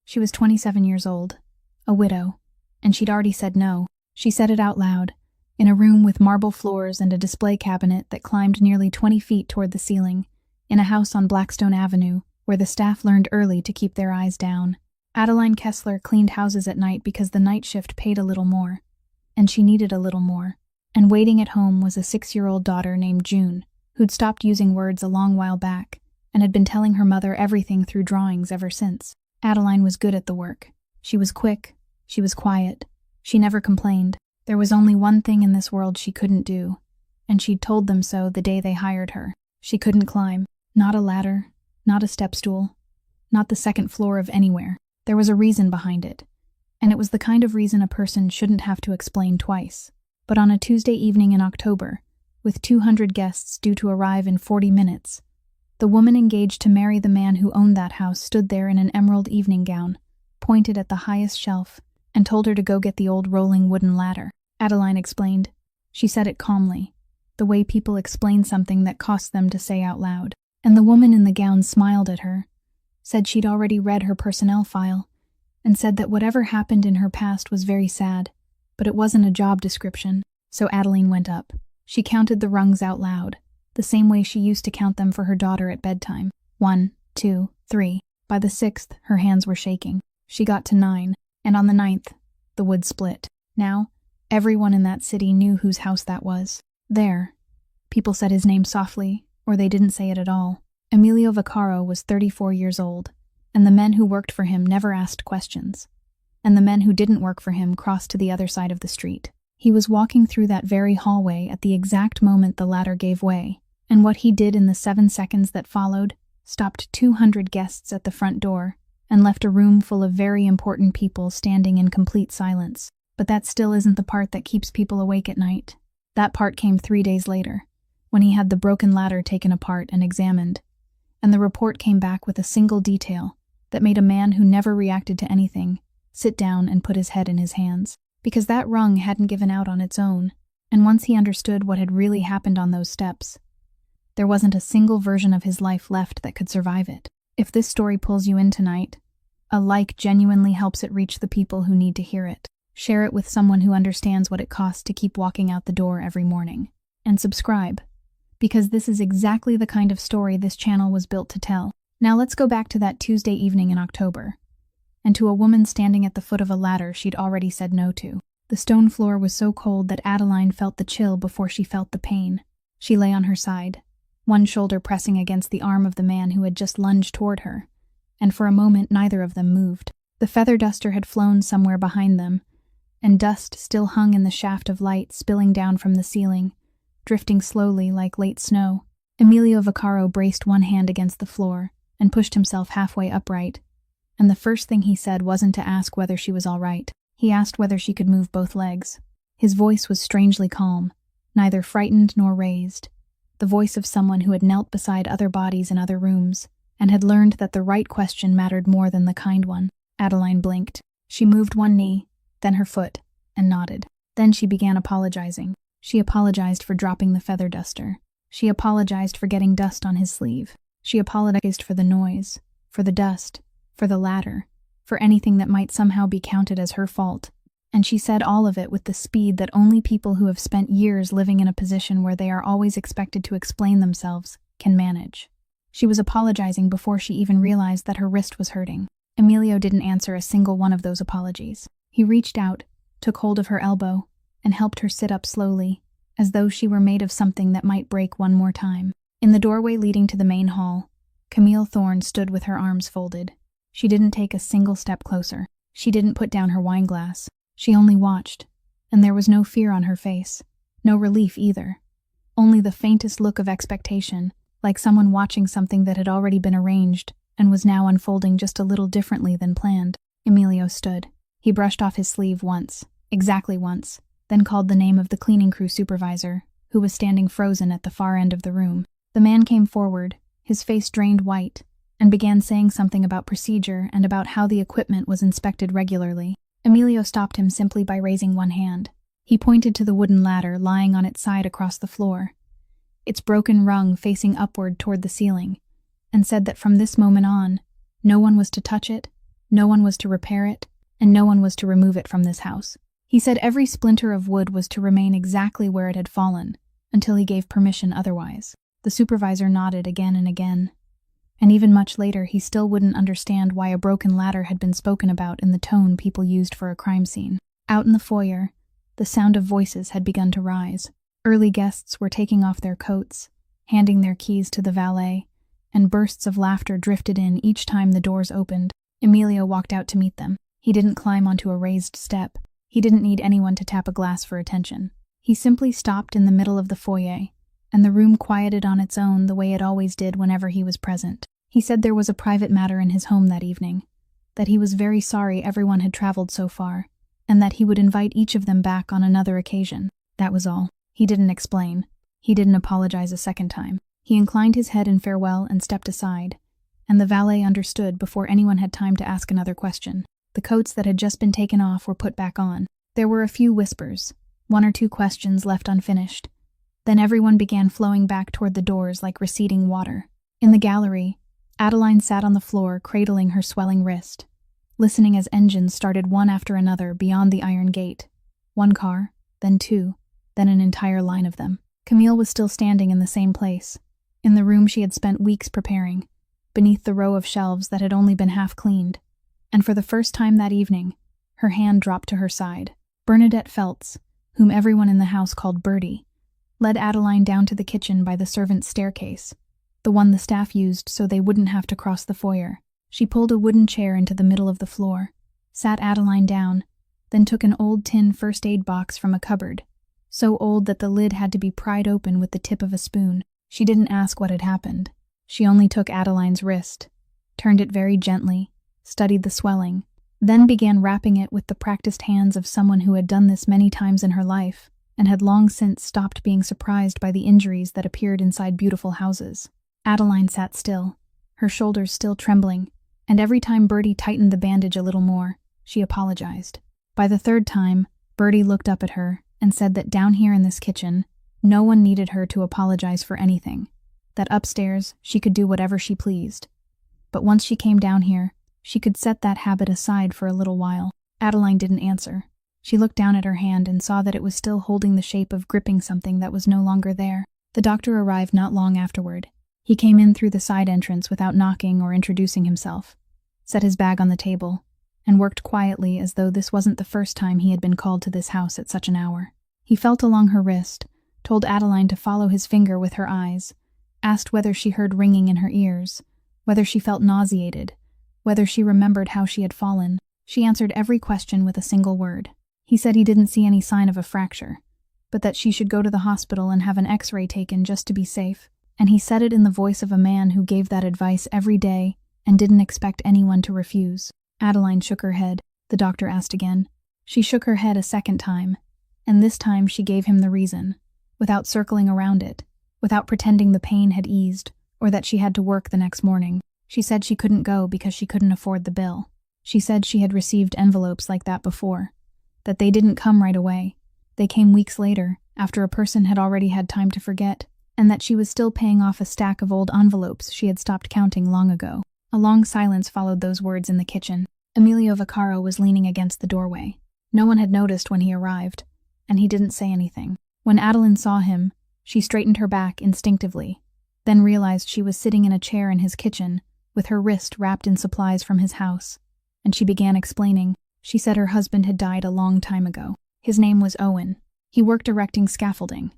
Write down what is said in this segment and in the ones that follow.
She was 27 years old, a widow, and she'd already said no. She said it out loud, in a room with marble floors and a display cabinet that climbed nearly 20 feet toward the ceiling, in a house on Blackstone Avenue, where the staff learned early to keep their eyes down. Adeline Kessler cleaned houses at night because the night shift paid a little more, and she needed a little more. And waiting at home was a 6-year-old daughter named June, who'd stopped using words a long while back, and had been telling her mother everything through drawings ever since. Adeline was good at the work. She was quick. She was quiet. She never complained. There was only one thing in this world she couldn't do, and she'd told them so the day they hired her. She couldn't climb. Not a ladder, not a step stool, not the second floor of anywhere. There was a reason behind it, and it was the kind of reason a person shouldn't have to explain twice. But on a Tuesday evening in October, with 200 guests due to arrive in 40 minutes, the woman engaged to marry the man who owned that house stood there in an emerald evening gown, pointed at the highest shelf, and told her to go get the old rolling wooden ladder. Adeline explained. She said it calmly, the way people explain something that costs them to say out loud. And the woman in the gown smiled at her, said she'd already read her personnel file, and said that whatever happened in her past was very sad, but it wasn't a job description. So Adeline went up. She counted the rungs out loud, the same way she used to count them for her daughter at bedtime. 1, 2, 3. By the 6th, her hands were shaking. She got to 9, and on the 9th, the wood split. Now, everyone in that city knew whose house that was. There. People said his name softly, or they didn't say it at all. Emilio Vaccaro was 34 years old, and the men who worked for him never asked questions. And the men who didn't work for him crossed to the other side of the street. He was walking through that very hallway at the exact moment the ladder gave way, and what he did in the 7 seconds that followed stopped 200 guests at the front door and left a room full of very important people standing in complete silence. But that still isn't the part that keeps people awake at night. That part came 3 days later, when he had the broken ladder taken apart and examined, and the report came back with a single detail that made a man who never reacted to anything sit down and put his head in his hands, because that rung hadn't given out on its own, and once he understood what had really happened on those steps, there wasn't a single version of his life left that could survive it. If this story pulls you in tonight, a like genuinely helps it reach the people who need to hear it. Share it with someone who understands what it costs to keep walking out the door every morning. And subscribe, because this is exactly the kind of story this channel was built to tell. Now let's go back to that Tuesday evening in October, and to a woman standing at the foot of a ladder she'd already said no to. The stone floor was so cold that Adeline felt the chill before she felt the pain. She lay on her side, one shoulder pressing against the arm of the man who had just lunged toward her, and for a moment neither of them moved. The feather duster had flown somewhere behind them, and dust still hung in the shaft of light spilling down from the ceiling, drifting slowly like late snow. Emilio Vaccaro braced one hand against the floor and pushed himself halfway upright, and the first thing he said wasn't to ask whether she was all right. He asked whether she could move both legs. His voice was strangely calm, neither frightened nor raised, the voice of someone who had knelt beside other bodies in other rooms and had learned that the right question mattered more than the kind one. Adeline blinked. She moved one knee, then her foot, and nodded. Then she began apologizing. She apologized for dropping the feather duster. She apologized for getting dust on his sleeve. She apologized for the noise, for the dust, for the ladder, for anything that might somehow be counted as her fault. And she said all of it with the speed that only people who have spent years living in a position where they are always expected to explain themselves can manage. She was apologizing before she even realized that her wrist was hurting. Emilio didn't answer a single one of those apologies. He reached out, took hold of her elbow, and helped her sit up slowly, as though she were made of something that might break one more time. In the doorway leading to the main hall, Camille Thorne stood with her arms folded. She didn't take a single step closer. She didn't put down her wineglass. She only watched, and there was no fear on her face, no relief either. Only the faintest look of expectation, like someone watching something that had already been arranged and was now unfolding just a little differently than planned. Emilio stood. He brushed off his sleeve once, exactly once, then called the name of the cleaning crew supervisor, who was standing frozen at the far end of the room. The man came forward, his face drained white, and began saying something about procedure and about how the equipment was inspected regularly. Emilio stopped him simply by raising one hand. He pointed to the wooden ladder lying on its side across the floor, its broken rung facing upward toward the ceiling, and said that from this moment on, no one was to touch it, No one was to repair it, and no one was to remove it from this house. He said every splinter of wood was to remain exactly where it had fallen, until he gave permission otherwise. The supervisor nodded again and again. And even much later, he still wouldn't understand why a broken ladder had been spoken about in the tone people used for a crime scene. Out in the foyer, the sound of voices had begun to rise. Early guests were taking off their coats, handing their keys to the valet, and bursts of laughter drifted in each time the doors opened. Emilio walked out to meet them. He didn't climb onto a raised step. He didn't need anyone to tap a glass for attention. He simply stopped in the middle of the foyer, and the room quieted on its own the way it always did whenever he was present. He said there was a private matter in his home that evening, that he was very sorry everyone had traveled so far, and that he would invite each of them back on another occasion. That was all. He didn't explain. He didn't apologize a second time. He inclined his head in farewell and stepped aside, and the valet understood before anyone had time to ask another question. The coats that had just been taken off were put back on. There were a few whispers, 1 or 2 questions left unfinished. Then everyone began flowing back toward the doors like receding water. In the gallery, Adeline sat on the floor, cradling her swelling wrist, listening as engines started one after another beyond the iron gate. 1 car, then 2, then an entire line of them. Camille was still standing in the same place, in the room she had spent weeks preparing, beneath the row of shelves that had only been half cleaned. And for the first time that evening, her hand dropped to her side. Bernadette Feltz, whom everyone in the house called Bertie, led Adeline down to the kitchen by the servants' staircase, the one the staff used so they wouldn't have to cross the foyer. She pulled a wooden chair into the middle of the floor, sat Adeline down, then took an old tin first aid box from a cupboard, so old that the lid had to be pried open with the tip of a spoon. She didn't ask what had happened. She only took Adeline's wrist, turned it very gently, studied the swelling, then began wrapping it with the practiced hands of someone who had done this many times in her life and had long since stopped being surprised by the injuries that appeared inside beautiful houses. Adeline sat still, her shoulders still trembling, and every time Bertie tightened the bandage a little more, she apologized. By the 3rd time, Bertie looked up at her and said that down here in this kitchen, no one needed her to apologize for anything, that upstairs she could do whatever she pleased. But once she came down here, she could set that habit aside for a little while. Adeline didn't answer. She looked down at her hand and saw that it was still holding the shape of gripping something that was no longer there. The doctor arrived not long afterward. He came in through the side entrance without knocking or introducing himself, set his bag on the table, and worked quietly as though this wasn't the first time he had been called to this house at such an hour. He felt along her wrist, told Adeline to follow his finger with her eyes, asked whether she heard ringing in her ears, whether she felt nauseated, whether she remembered how she had fallen. She answered every question with a single word. He said he didn't see any sign of a fracture, but that she should go to the hospital and have an X-ray taken just to be safe, and he said it in the voice of a man who gave that advice every day and didn't expect anyone to refuse. Adeline shook her head. The doctor asked again. She shook her head a second time, and this time she gave him the reason, without circling around it, without pretending the pain had eased or that she had to work the next morning. She said she couldn't go because she couldn't afford the bill. She said she had received envelopes like that before, that they didn't come right away. They came weeks later, after a person had already had time to forget, and that she was still paying off a stack of old envelopes she had stopped counting long ago. A long silence followed those words in the kitchen. Emilio Vaccaro was leaning against the doorway. No one had noticed when he arrived, and he didn't say anything. When Adeline saw him, she straightened her back instinctively, then realized she was sitting in a chair in his kitchen, with her wrist wrapped in supplies from his house, and she began explaining. She said her husband had died a long time ago. His name was Owen. He worked erecting scaffolding,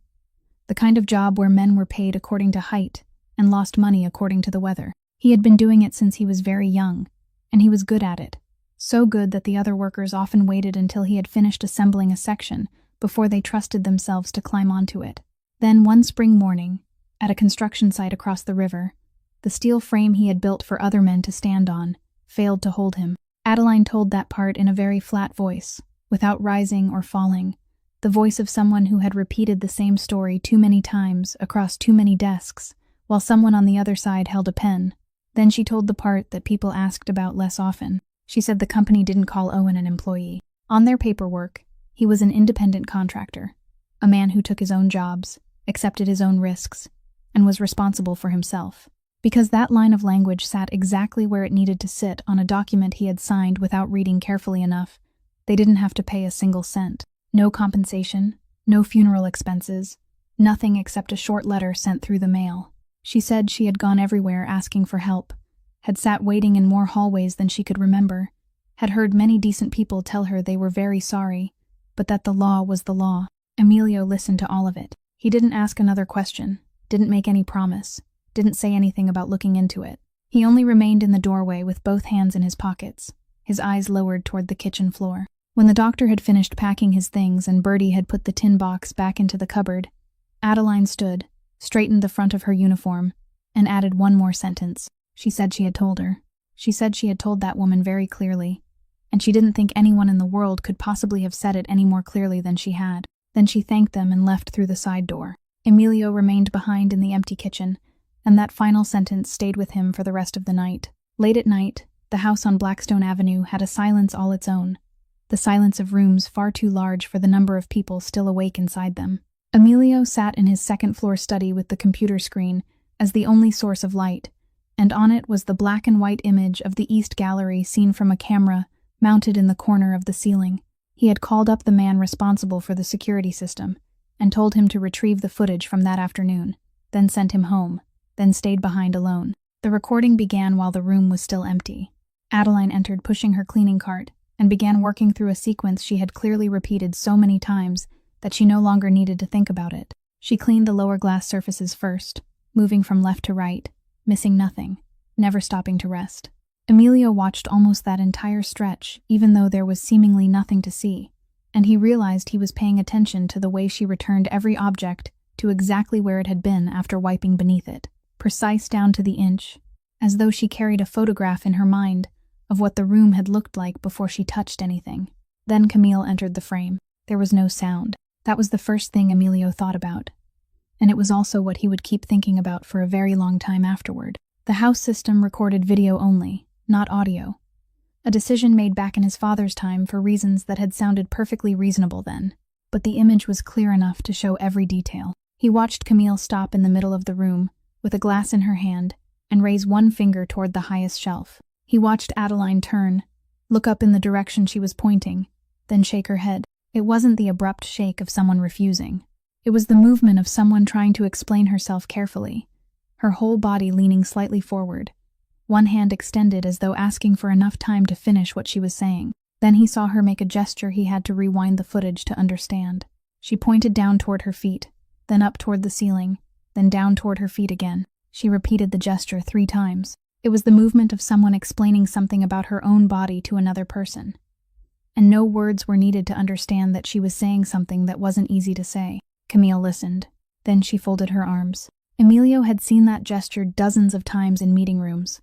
the kind of job where men were paid according to height and lost money according to the weather. He had been doing it since he was very young, and he was good at it, so good that the other workers often waited until he had finished assembling a section before they trusted themselves to climb onto it. Then one spring morning, at a construction site across the river, the steel frame he had built for other men to stand on failed to hold him. Adeline told that part in a very flat voice, without rising or falling, the voice of someone who had repeated the same story too many times across too many desks, while someone on the other side held a pen. Then she told the part that people asked about less often. She said the company didn't call Owen an employee. On their paperwork, he was an independent contractor, a man who took his own jobs, accepted his own risks, and was responsible for himself. because that line of language sat exactly where it needed to sit on a document he had signed without reading carefully enough. They didn't have to pay a single cent. No compensation, no funeral expenses, nothing except a short letter sent through the mail. She said she had gone everywhere asking for help, had sat waiting in more hallways than she could remember, had heard many decent people tell her they were very sorry, but that the law was the law. Emilio listened to all of it. He didn't ask another question, didn't make any promise, didn't say anything about looking into it. He only remained in the doorway with both hands in his pockets, his eyes lowered toward the kitchen floor. When the doctor had finished packing his things and Bertie had put the tin box back into the cupboard, Adeline stood, straightened the front of her uniform, and added one more sentence. She said she had told her. She said she had told that woman very clearly, and she didn't think anyone in the world could possibly have said it any more clearly than she had. Then she thanked them and left through the side door. Emilio remained behind in the empty kitchen, and that final sentence stayed with him for the rest of the night. Late at night, the house on Blackstone Avenue had a silence all its own, the silence of rooms far too large for the number of people still awake inside them. Emilio sat in his second-floor study with the computer screen as the only source of light, and on it was the black and white image of the East Gallery seen from a camera mounted in the corner of the ceiling. He had called up the man responsible for the security system and told him to retrieve the footage from that afternoon, then sent him home, then stayed behind alone. The recording began while the room was still empty. Adeline entered pushing her cleaning cart and began working through a sequence she had clearly repeated so many times that she no longer needed to think about it. She cleaned the lower glass surfaces first, moving from left to right, missing nothing, never stopping to rest. Emilio watched almost that entire stretch, even though there was seemingly nothing to see, and he realized he was paying attention to the way she returned every object to exactly where it had been after wiping beneath it, precise down to the inch, as though she carried a photograph in her mind of what the room had looked like before she touched anything. Then Camille entered the frame. There was no sound. That was the first thing Emilio thought about, and it was also what he would keep thinking about for a very long time afterward. The house system recorded video only, not audio, a decision made back in his father's time for reasons that had sounded perfectly reasonable then, but the image was clear enough to show every detail. He watched Camille stop in the middle of the room, with a glass in her hand, and raise one finger toward the highest shelf. He watched Adeline turn, look up in the direction she was pointing, then shake her head. It wasn't the abrupt shake of someone refusing. It was the movement of someone trying to explain herself carefully, her whole body leaning slightly forward, one hand extended as though asking for enough time to finish what she was saying. Then he saw her make a gesture he had to rewind the footage to understand. She pointed down toward her feet, then up toward the ceiling, then down toward her feet again. She repeated the gesture 3 times. It was the movement of someone explaining something about her own body to another person, and no words were needed to understand that she was saying something that wasn't easy to say. Camille listened. Then she folded her arms. Emilio had seen that gesture dozens of times in meeting rooms,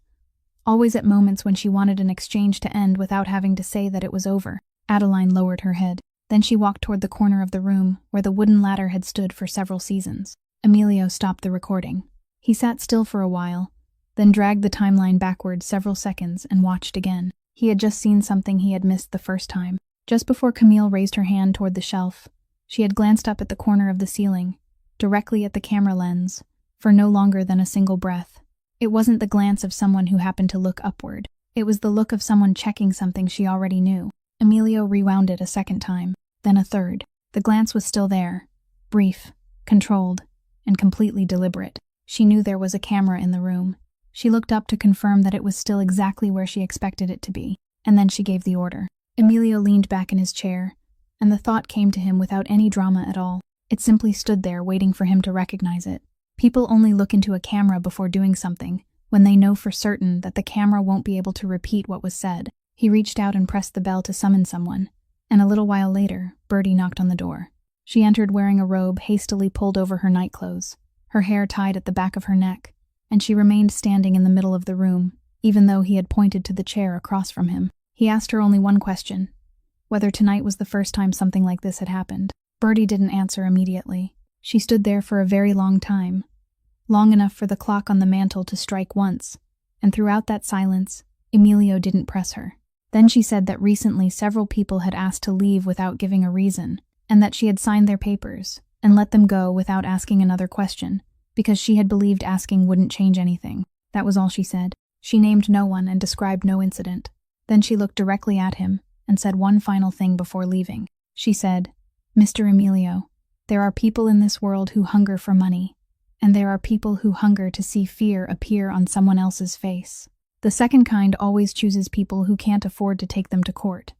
always at moments when she wanted an exchange to end without having to say that it was over. Adeline lowered her head. Then she walked toward the corner of the room where the wooden ladder had stood for several seasons. Emilio stopped the recording. He sat still for a while, then dragged the timeline backward several seconds and watched again. He had just seen something he had missed the first time. Just before Camille raised her hand toward the shelf, she had glanced up at the corner of the ceiling, directly at the camera lens, for no longer than a single breath. It wasn't the glance of someone who happened to look upward. It was the look of someone checking something she already knew. Emilio rewound it a second time, then a third. The glance was still there, brief, controlled, and completely deliberate. She knew there was a camera in the room. She looked up to confirm that it was still exactly where she expected it to be, and then she gave the order. Emilio leaned back in his chair, and the thought came to him without any drama at all. It simply stood there waiting for him to recognize it. People only look into a camera before doing something, when they know for certain that the camera won't be able to repeat what was said. He reached out and pressed the bell to summon someone, and a little while later, Bertie knocked on the door. She entered wearing a robe hastily pulled over her nightclothes, her hair tied at the back of her neck, and she remained standing in the middle of the room, even though he had pointed to the chair across from him. He asked her only one question, whether tonight was the first time something like this had happened. Bertie didn't answer immediately. She stood there for a very long time, long enough for the clock on the mantel to strike once, and throughout that silence, Emilio didn't press her. Then she said that recently several people had asked to leave without giving a reason, and that she had signed their papers and let them go without asking another question, because she had believed asking wouldn't change anything. That was all she said. She named no one and described no incident. Then she looked directly at him and said one final thing before leaving. She said, "Mr. Emilio, there are people in this world who hunger for money, and there are people who hunger to see fear appear on someone else's face. The second kind always chooses people who can't afford to take them to court.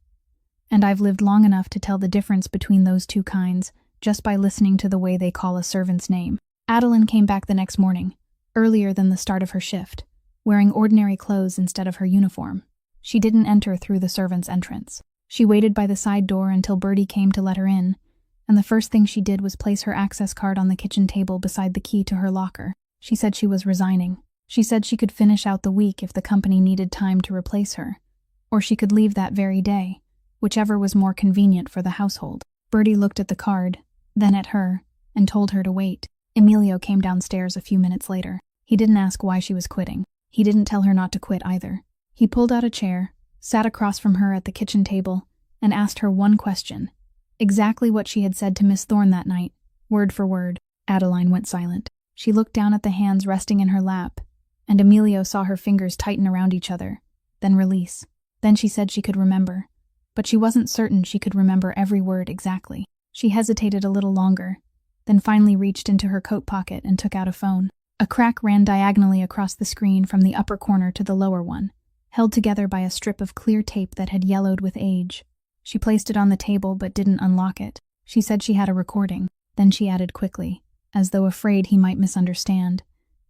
And I've lived long enough to tell the difference between those two kinds just by listening to the way they call a servant's name." Adeline came back the next morning, earlier than the start of her shift, wearing ordinary clothes instead of her uniform. She didn't enter through the servant's entrance. She waited by the side door until Bertie came to let her in, and the first thing she did was place her access card on the kitchen table beside the key to her locker. She said she was resigning. She said she could finish out the week if the company needed time to replace her, or she could leave that very day, whichever was more convenient for the household. Bertie looked at the card, then at her, and told her to wait. Emilio came downstairs a few minutes later. He didn't ask why she was quitting. He didn't tell her not to quit either. He pulled out a chair, sat across from her at the kitchen table, and asked her one question. Exactly what she had said to Miss Thorne that night, word for word. Adeline went silent. She looked down at the hands resting in her lap, and Emilio saw her fingers tighten around each other, then release. Then she said she could remember, but she wasn't certain she could remember every word exactly. She hesitated a little longer, then finally reached into her coat pocket and took out a phone. A crack ran diagonally across the screen from the upper corner to the lower one, held together by a strip of clear tape that had yellowed with age. She placed it on the table but didn't unlock it. She said she had a recording. Then she added quickly, as though afraid he might misunderstand,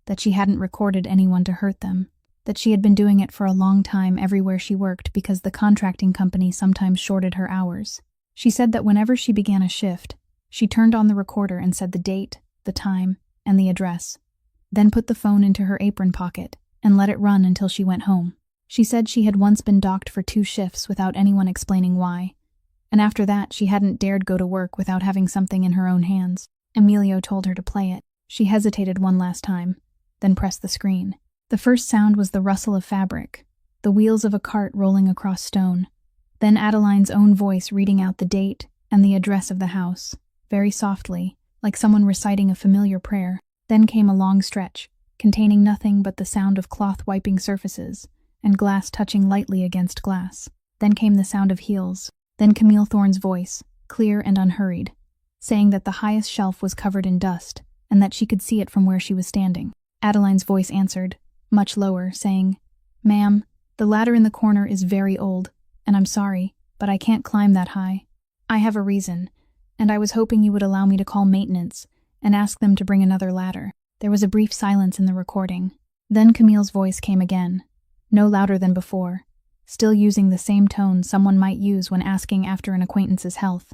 that she hadn't recorded anyone to hurt them, that she had been doing it for a long time everywhere she worked because the contracting company sometimes shorted her hours. She said that whenever she began a shift, she turned on the recorder and said the date, the time, and the address, then put the phone into her apron pocket and let it run until she went home. She said she had once been docked for 2 shifts without anyone explaining why, and after that she hadn't dared go to work without having something in her own hands. Emilio told her to play it. She hesitated one last time, then pressed the screen. The first sound was the rustle of fabric, the wheels of a cart rolling across stone, then Adeline's own voice reading out the date and the address of the house, very softly, like someone reciting a familiar prayer. Then came a long stretch, containing nothing but the sound of cloth wiping surfaces and glass touching lightly against glass. Then came the sound of heels. Then Camille Thorne's voice, clear and unhurried, saying that the highest shelf was covered in dust and that she could see it from where she was standing. Adeline's voice answered, much lower, saying, "Ma'am, the ladder in the corner is very old, and I'm sorry, but I can't climb that high. I have a reason, and I was hoping you would allow me to call maintenance and ask them to bring another ladder." There was a brief silence in the recording. Then Camille's voice came again, no louder than before, still using the same tone someone might use when asking after an acquaintance's health,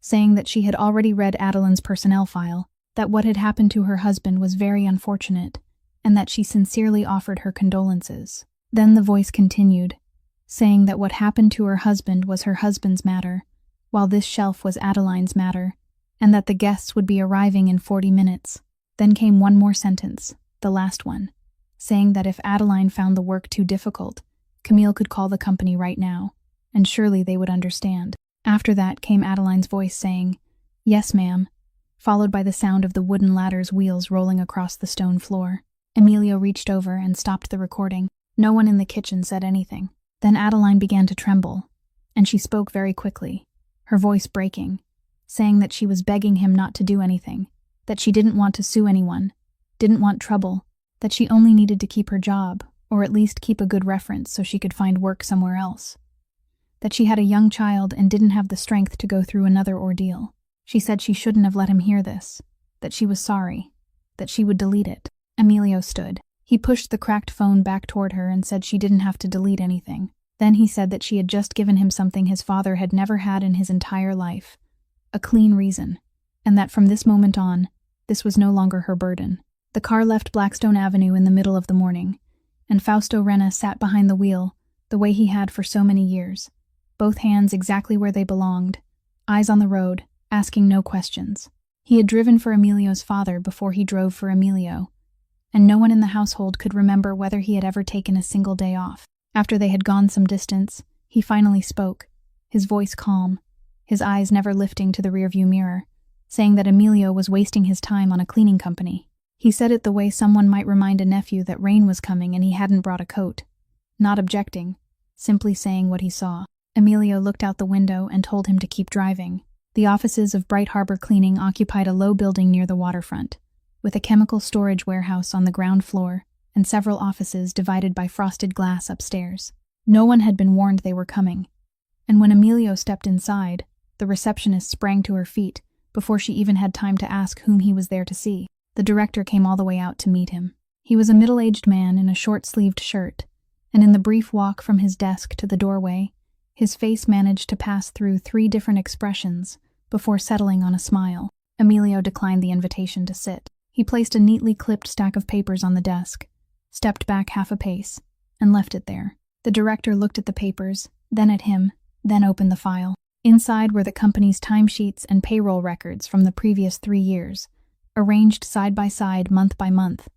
saying that she had already read Adeline's personnel file, that what had happened to her husband was very unfortunate, and that she sincerely offered her condolences. Then the voice continued, saying that what happened to her husband was her husband's matter, while this shelf was Adeline's matter, and that the guests would be arriving in 40 minutes. Then came one more sentence, the last one, saying that if Adeline found the work too difficult, Camille could call the company right now, and surely they would understand. After that came Adeline's voice saying, "Yes, ma'am," followed by the sound of the wooden ladder's wheels rolling across the stone floor. Emilio reached over and stopped the recording. No one in the kitchen said anything. Then Adeline began to tremble, and she spoke very quickly, her voice breaking, saying that she was begging him not to do anything, that she didn't want to sue anyone, didn't want trouble, that she only needed to keep her job, or at least keep a good reference so she could find work somewhere else, that she had a young child and didn't have the strength to go through another ordeal. She said she shouldn't have let him hear this, that she was sorry, that she would delete it. Emilio stood. He pushed the cracked phone back toward her and said she didn't have to delete anything. Then he said that she had just given him something his father had never had in his entire life, a clean reason, and that from this moment on, this was no longer her burden. The car left Blackstone Avenue in the middle of the morning, and Fausto Renna sat behind the wheel, the way he had for so many years, both hands exactly where they belonged, eyes on the road, asking no questions. He had driven for Emilio's father before he drove for Emilio, and no one in the household could remember whether he had ever taken a single day off. After they had gone some distance, he finally spoke, his voice calm, his eyes never lifting to the rearview mirror, saying that Emilio was wasting his time on a cleaning company. He said it the way someone might remind a nephew that rain was coming and he hadn't brought a coat. Not objecting, simply saying what he saw. Emilio looked out the window and told him to keep driving. The offices of Bright Harbor Cleaning occupied a low building near the waterfront, with a chemical storage warehouse on the ground floor and several offices divided by frosted glass upstairs. No one had been warned they were coming, and when Emilio stepped inside, the receptionist sprang to her feet before she even had time to ask whom he was there to see. The director came all the way out to meet him. He was a middle-aged man in a short-sleeved shirt, and in the brief walk from his desk to the doorway, his face managed to pass through 3 different expressions before settling on a smile. Emilio declined the invitation to sit. He placed a neatly clipped stack of papers on the desk, stepped back half a pace, and left it there. The director looked at the papers, then at him, then opened the file. Inside were the company's timesheets and payroll records from the previous 3 years, arranged side by side month by month,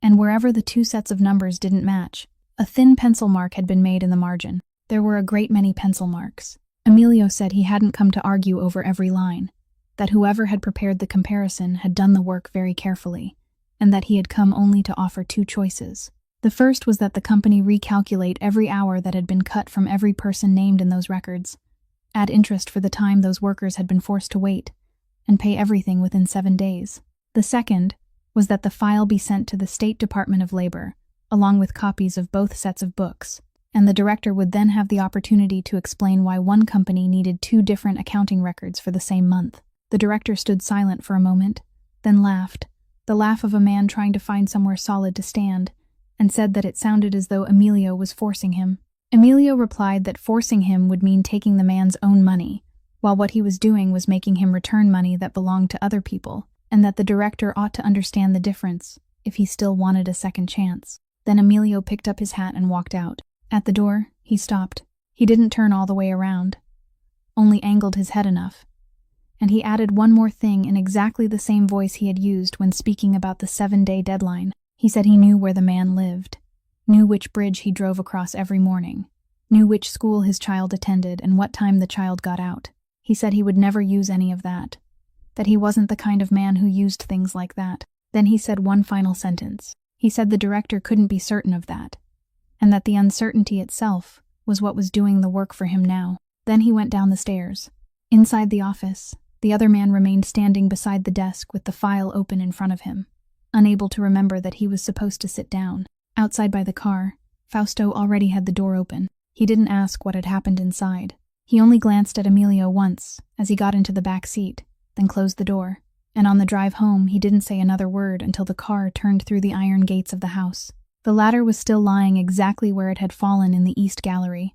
and wherever the 2 sets of numbers didn't match, a thin pencil mark had been made in the margin. There were a great many pencil marks. Emilio said he hadn't come to argue over every line, that whoever had prepared the comparison had done the work very carefully, and that he had come only to offer 2 choices. The first was that the company recalculate every hour that had been cut from every person named in those records, add interest for the time those workers had been forced to wait, and pay everything within 7 days. The second was that the file be sent to the State Department of Labor, along with copies of both sets of books, and the director would then have the opportunity to explain why one company needed 2 different accounting records for the same month. The director stood silent for a moment, then laughed, the laugh of a man trying to find somewhere solid to stand, and said that it sounded as though Emilio was forcing him. Emilio replied that forcing him would mean taking the man's own money, while what he was doing was making him return money that belonged to other people, and that the director ought to understand the difference if he still wanted a second chance. Then Emilio picked up his hat and walked out. At the door, he stopped. He didn't turn all the way around, only angled his head enough. And he added one more thing in exactly the same voice he had used when speaking about the 7-day deadline. He said he knew where the man lived, knew which bridge he drove across every morning, knew which school his child attended and what time the child got out. He said he would never use any of that he wasn't the kind of man who used things like that. Then he said one final sentence. He said the director couldn't be certain of that, and that the uncertainty itself was what was doing the work for him now. Then he went down the stairs. Inside the office, the other man remained standing beside the desk with the file open in front of him, unable to remember that he was supposed to sit down. Outside by the car, Fausto already had the door open. He didn't ask what had happened inside. He only glanced at Emilio once as he got into the back seat, then closed the door. And on the drive home, he didn't say another word until the car turned through the iron gates of the house. The ladder was still lying exactly where it had fallen in the east gallery.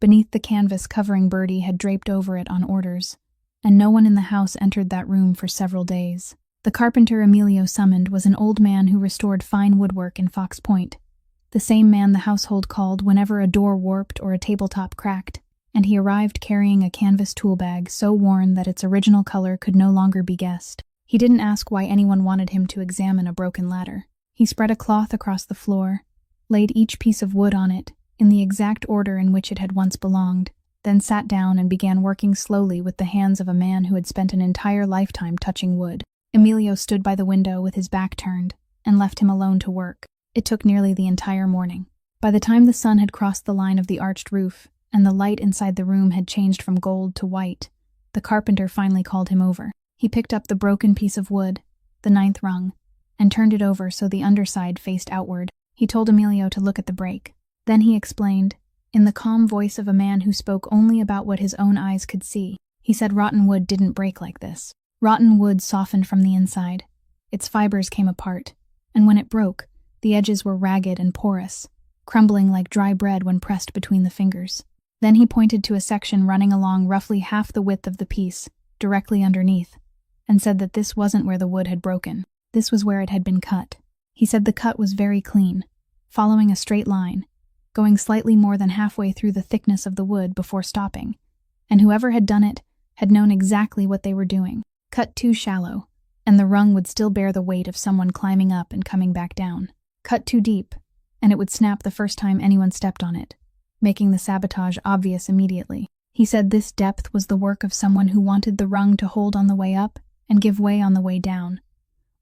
Beneath the canvas covering Bertie had draped over it on orders, and no one in the house entered that room for several days. The carpenter Emilio summoned was an old man who restored fine woodwork in Fox Point, the same man the household called whenever a door warped or a tabletop cracked, and he arrived carrying a canvas tool bag so worn that its original color could no longer be guessed. He didn't ask why anyone wanted him to examine a broken ladder. He spread a cloth across the floor, laid each piece of wood on it in the exact order in which it had once belonged, then sat down and began working slowly with the hands of a man who had spent an entire lifetime touching wood. Emilio stood by the window with his back turned and left him alone to work. It took nearly the entire morning. By the time the sun had crossed the line of the arched roof and the light inside the room had changed from gold to white, the carpenter finally called him over. He picked up the broken piece of wood, the 9th rung, and turned it over so the underside faced outward. He told Emilio to look at the break. Then he explained, in the calm voice of a man who spoke only about what his own eyes could see. He said rotten wood didn't break like this. Rotten wood softened from the inside. Its fibers came apart, and when it broke, the edges were ragged and porous, crumbling like dry bread when pressed between the fingers. Then he pointed to a section running along roughly half the width of the piece, directly underneath, and said that this wasn't where the wood had broken. This was where it had been cut. He said the cut was very clean, following a straight line, going slightly more than halfway through the thickness of the wood before stopping, and whoever had done it had known exactly what they were doing. Cut too shallow, and the rung would still bear the weight of someone climbing up and coming back down. Cut too deep, and it would snap the first time anyone stepped on it, making the sabotage obvious immediately. He said this depth was the work of someone who wanted the rung to hold on the way up and give way on the way down,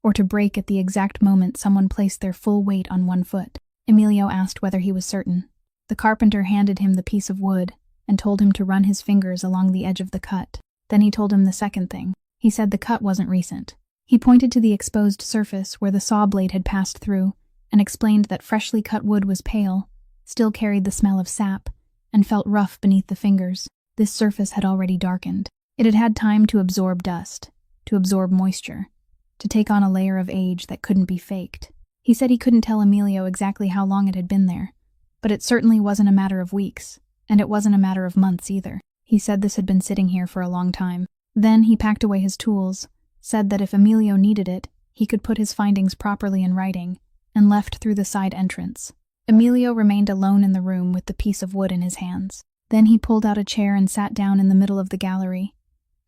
or to break at the exact moment someone placed their full weight on one foot. Emilio asked whether he was certain. The carpenter handed him the piece of wood and told him to run his fingers along the edge of the cut. Then he told him the second thing. He said the cut wasn't recent. He pointed to the exposed surface where the saw blade had passed through and explained that freshly cut wood was pale, still carried the smell of sap, and felt rough beneath the fingers. This surface had already darkened. It had had time to absorb dust, to absorb moisture, to take on a layer of age that couldn't be faked. He said he couldn't tell Emilio exactly how long it had been there, but it certainly wasn't a matter of weeks, and it wasn't a matter of months either. He said this had been sitting here for a long time. Then he packed away his tools, said that if Emilio needed it, he could put his findings properly in writing, and left through the side entrance. Emilio remained alone in the room with the piece of wood in his hands. Then he pulled out a chair and sat down in the middle of the gallery,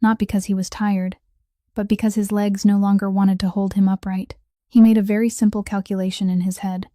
not because he was tired, but because his legs no longer wanted to hold him upright. He made a very simple calculation in his head,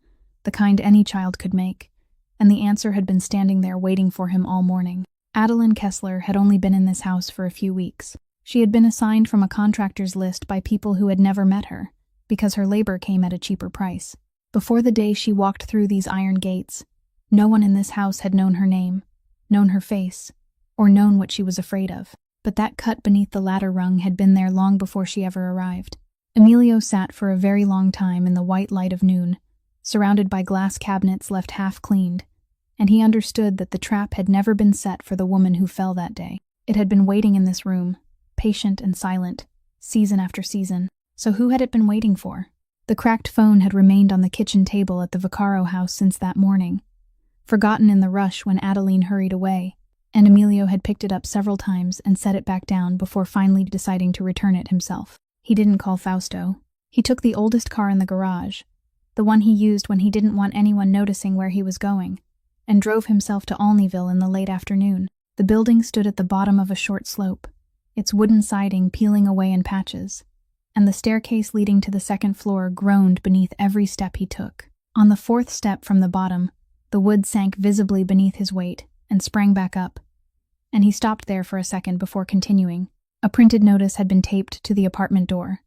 the kind any child could make, and the answer had been standing there waiting for him all morning. Adeline Kessler had only been in this house for a few weeks. She had been assigned from a contractor's list by people who had never met her, because her labor came at a cheaper price. Before the day she walked through these iron gates, no one in this house had known her name, known her face, or known what she was afraid of. But that cut beneath the ladder rung had been there long before she ever arrived. Emilio sat for a very long time in the white light of noon, surrounded by glass cabinets left half-cleaned, and he understood that the trap had never been set for the woman who fell that day. It had been waiting in this room, patient and silent, season after season. So who had it been waiting for? The cracked phone had remained on the kitchen table at the Vaccaro house since that morning, forgotten in the rush when Adeline hurried away, and Emilio had picked it up several times and set it back down before finally deciding to return it himself. He didn't call Fausto. He took the oldest car in the garage, the one he used when he didn't want anyone noticing where he was going, and drove himself to Olneyville in the late afternoon. The building stood at the bottom of a short slope, its wooden siding peeling away in patches, and the staircase leading to the second floor groaned beneath every step he took. On the fourth step from the bottom, the wood sank visibly beneath his weight and sprang back up, and he stopped there for a second before continuing. A printed notice had been taped to the apartment door,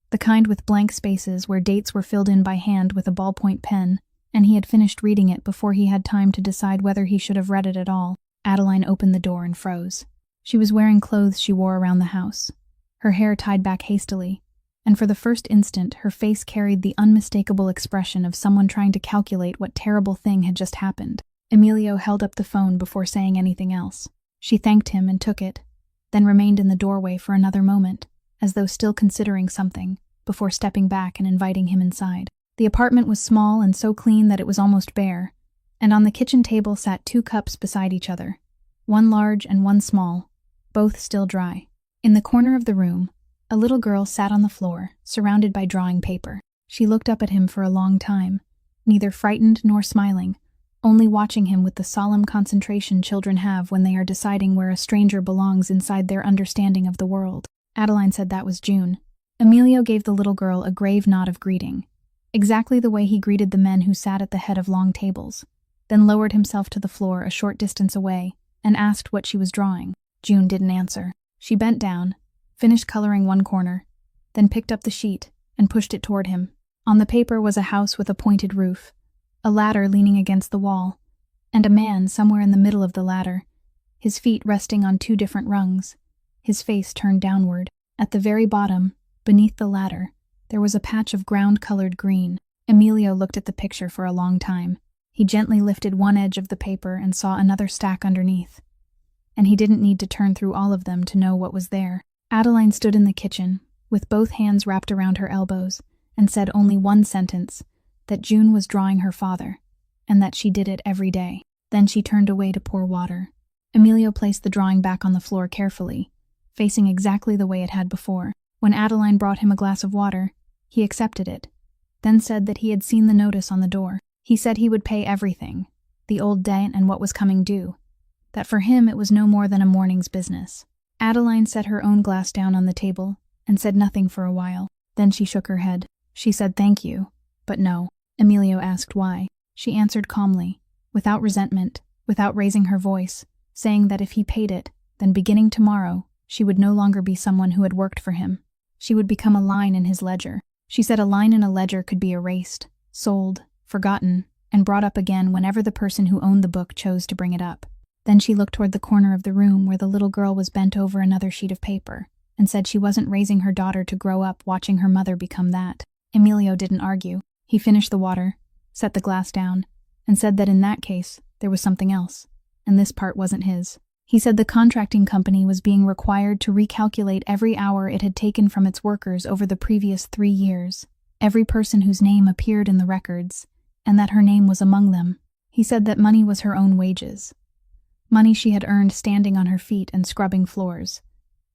the kind with blank spaces where dates were filled in by hand with a ballpoint pen, and he had finished reading it before he had time to decide whether he should have read it at all. Adeline opened the door and froze. She was wearing clothes she wore around the house, her hair tied back hastily, and for the first instant her face carried the unmistakable expression of someone trying to calculate what terrible thing had just happened. Emilio held up the phone before saying anything else. She thanked him and took it, then remained in the doorway for another moment, as though still considering something, before stepping back and inviting him inside. The apartment was small and so clean that it was almost bare, and on the kitchen table sat 2 cups beside each other, one large and one small, both still dry. In the corner of the room, a little girl sat on the floor, surrounded by drawing paper. She looked up at him for a long time, neither frightened nor smiling, only watching him with the solemn concentration children have when they are deciding where a stranger belongs inside their understanding of the world. Adeline said that was June. Emilio gave the little girl a grave nod of greeting, exactly the way he greeted the men who sat at the head of long tables, then lowered himself to the floor a short distance away and asked what she was drawing. June didn't answer. She bent down, finished coloring one corner, then picked up the sheet and pushed it toward him. On the paper was a house with a pointed roof, a ladder leaning against the wall, and a man somewhere in the middle of the ladder, his feet resting on 2 different rungs, his face turned downward. At the very bottom, beneath the ladder, there was a patch of ground-colored green. Emilio looked at the picture for a long time. He gently lifted one edge of the paper and saw another stack underneath, and he didn't need to turn through all of them to know what was there. Adeline stood in the kitchen, with both hands wrapped around her elbows, and said only one sentence, that June was drawing her father, and that she did it every day. Then she turned away to pour water. Emilio placed the drawing back on the floor carefully, facing exactly the way it had before. When Adeline brought him a glass of water, he accepted it, then said that he had seen the notice on the door. He said he would pay everything, the old debt and what was coming due, that for him it was no more than a morning's business. Adeline set her own glass down on the table and said nothing for a while. Then she shook her head. She said thank you, but no. Emilio asked why. She answered calmly, without resentment, without raising her voice, saying that if he paid it, then beginning tomorrow, she would no longer be someone who had worked for him. She would become a line in his ledger. She said a line in a ledger could be erased, sold, forgotten, and brought up again whenever the person who owned the book chose to bring it up. Then she looked toward the corner of the room where the little girl was bent over another sheet of paper, and said she wasn't raising her daughter to grow up watching her mother become that. Emilio didn't argue. He finished the water, set the glass down, and said that in that case, there was something else, and this part wasn't his. He said the contracting company was being required to recalculate every hour it had taken from its workers over the previous 3 years, every person whose name appeared in the records, and that her name was among them. He said that money was her own wages. Money she had earned standing on her feet and scrubbing floors.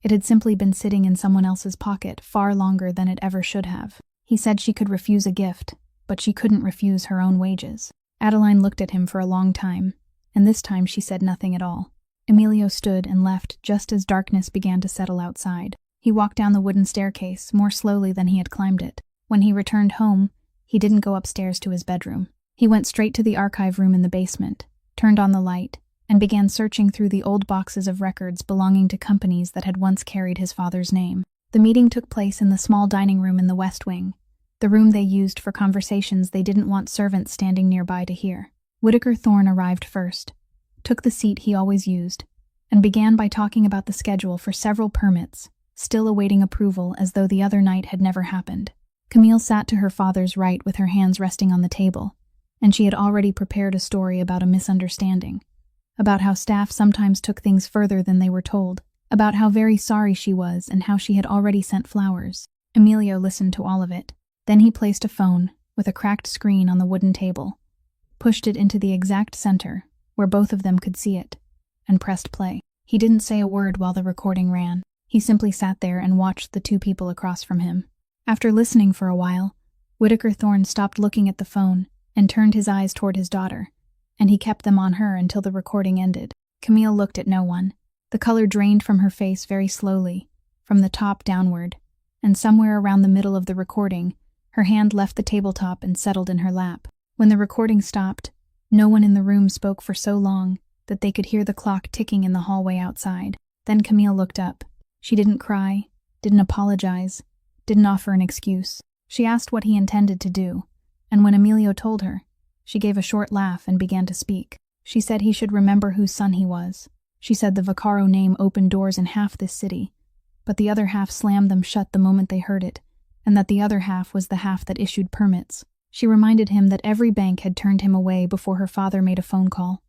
It had simply been sitting in someone else's pocket far longer than it ever should have. He said she could refuse a gift, but she couldn't refuse her own wages. Adeline looked at him for a long time, and this time she said nothing at all. Emilio stood and left just as darkness began to settle outside. He walked down the wooden staircase more slowly than he had climbed it. When he returned home, he didn't go upstairs to his bedroom. He went straight to the archive room in the basement, turned on the light, and began searching through the old boxes of records belonging to companies that had once carried his father's name. The meeting took place in the small dining room in the West Wing, the room they used for conversations they didn't want servants standing nearby to hear. Whittaker Thorne arrived first, took the seat he always used, and began by talking about the schedule for several permits, still awaiting approval as though the other night had never happened. Camille sat to her father's right with her hands resting on the table, and she had already prepared a story about a misunderstanding, about how staff sometimes took things further than they were told, about how very sorry she was and how she had already sent flowers. Emilio listened to all of it. Then he placed a phone, with a cracked screen on the wooden table, pushed it into the exact center, where both of them could see it, and pressed play. He didn't say a word while the recording ran. He simply sat there and watched the two people across from him. After listening for a while, Whittaker Thorne stopped looking at the phone and turned his eyes toward his daughter, and he kept them on her until the recording ended. Camille looked at no one. The color drained from her face very slowly, from the top downward, and somewhere around the middle of the recording, her hand left the tabletop and settled in her lap. When the recording stopped, no one in the room spoke for so long that they could hear the clock ticking in the hallway outside. Then Camille looked up. She didn't cry, didn't apologize, didn't offer an excuse. She asked what he intended to do, and when Emilio told her, she gave a short laugh and began to speak. She said he should remember whose son he was. She said the Vaccaro name opened doors in half this city, but the other half slammed them shut the moment they heard it, and that the other half was the half that issued permits. She reminded him that every bank had turned him away before her father made a phone call,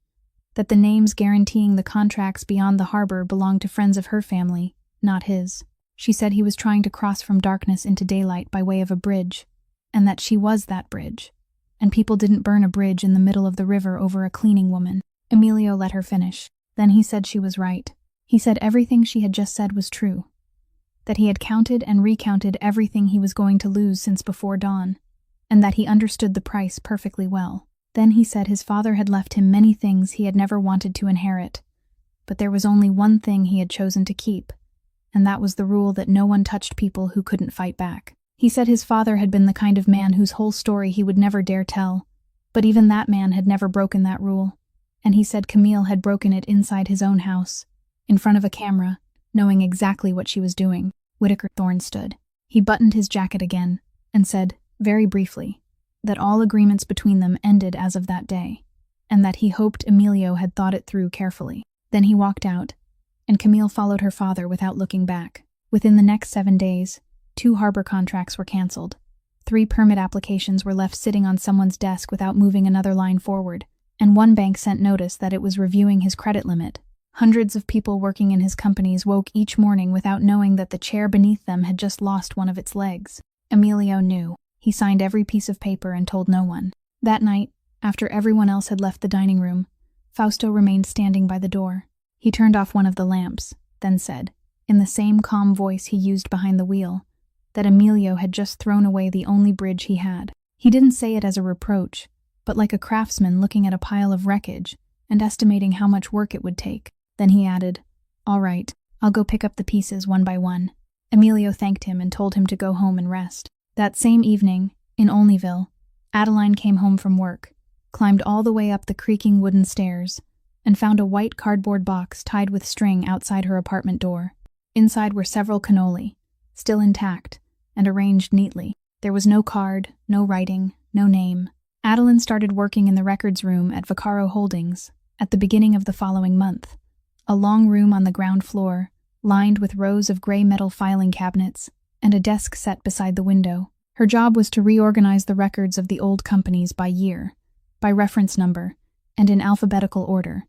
that the names guaranteeing the contracts beyond the harbor belonged to friends of her family, not his. She said he was trying to cross from darkness into daylight by way of a bridge, and that she was that bridge, and people didn't burn a bridge in the middle of the river over a cleaning woman. Emilio let her finish. Then he said she was right. He said everything she had just said was true, that he had counted and recounted everything he was going to lose since before dawn, and that he understood the price perfectly well. Then he said his father had left him many things he had never wanted to inherit, but there was only one thing he had chosen to keep, and that was the rule that no one touched people who couldn't fight back. He said his father had been the kind of man whose whole story he would never dare tell, but even that man had never broken that rule, and he said Camille had broken it inside his own house, in front of a camera, knowing exactly what she was doing. Whittaker Thorne stood. He buttoned his jacket again, and said, very briefly, that all agreements between them ended as of that day, and that he hoped Emilio had thought it through carefully. Then he walked out, and Camille followed her father without looking back. Within the next 7 days, 2 harbor contracts were canceled. 3 permit applications were left sitting on someone's desk without moving another line forward, and 1 bank sent notice that it was reviewing his credit limit. Hundreds of people working in his companies woke each morning without knowing that the chair beneath them had just lost one of its legs. Emilio knew. He signed every piece of paper and told no one. That night, after everyone else had left the dining room, Fausto remained standing by the door. He turned off one of the lamps, then said, in the same calm voice he used behind the wheel, that Emilio had just thrown away the only bridge he had. He didn't say it as a reproach, but like a craftsman looking at a pile of wreckage and estimating how much work it would take. Then he added, all right, I'll go pick up the pieces one by one. Emilio thanked him and told him to go home and rest. That same evening, in Olneyville, Adeline came home from work, climbed all the way up the creaking wooden stairs, and found a white cardboard box tied with string outside her apartment door. Inside were several cannoli, still intact, and arranged neatly. There was no card, no writing, no name. Adeline started working in the records room at Vaccaro Holdings at the beginning of the following month. A long room on the ground floor, lined with rows of gray metal filing cabinets, and a desk set beside the window. Her job was to reorganize the records of the old companies by year, by reference number, and in alphabetical order,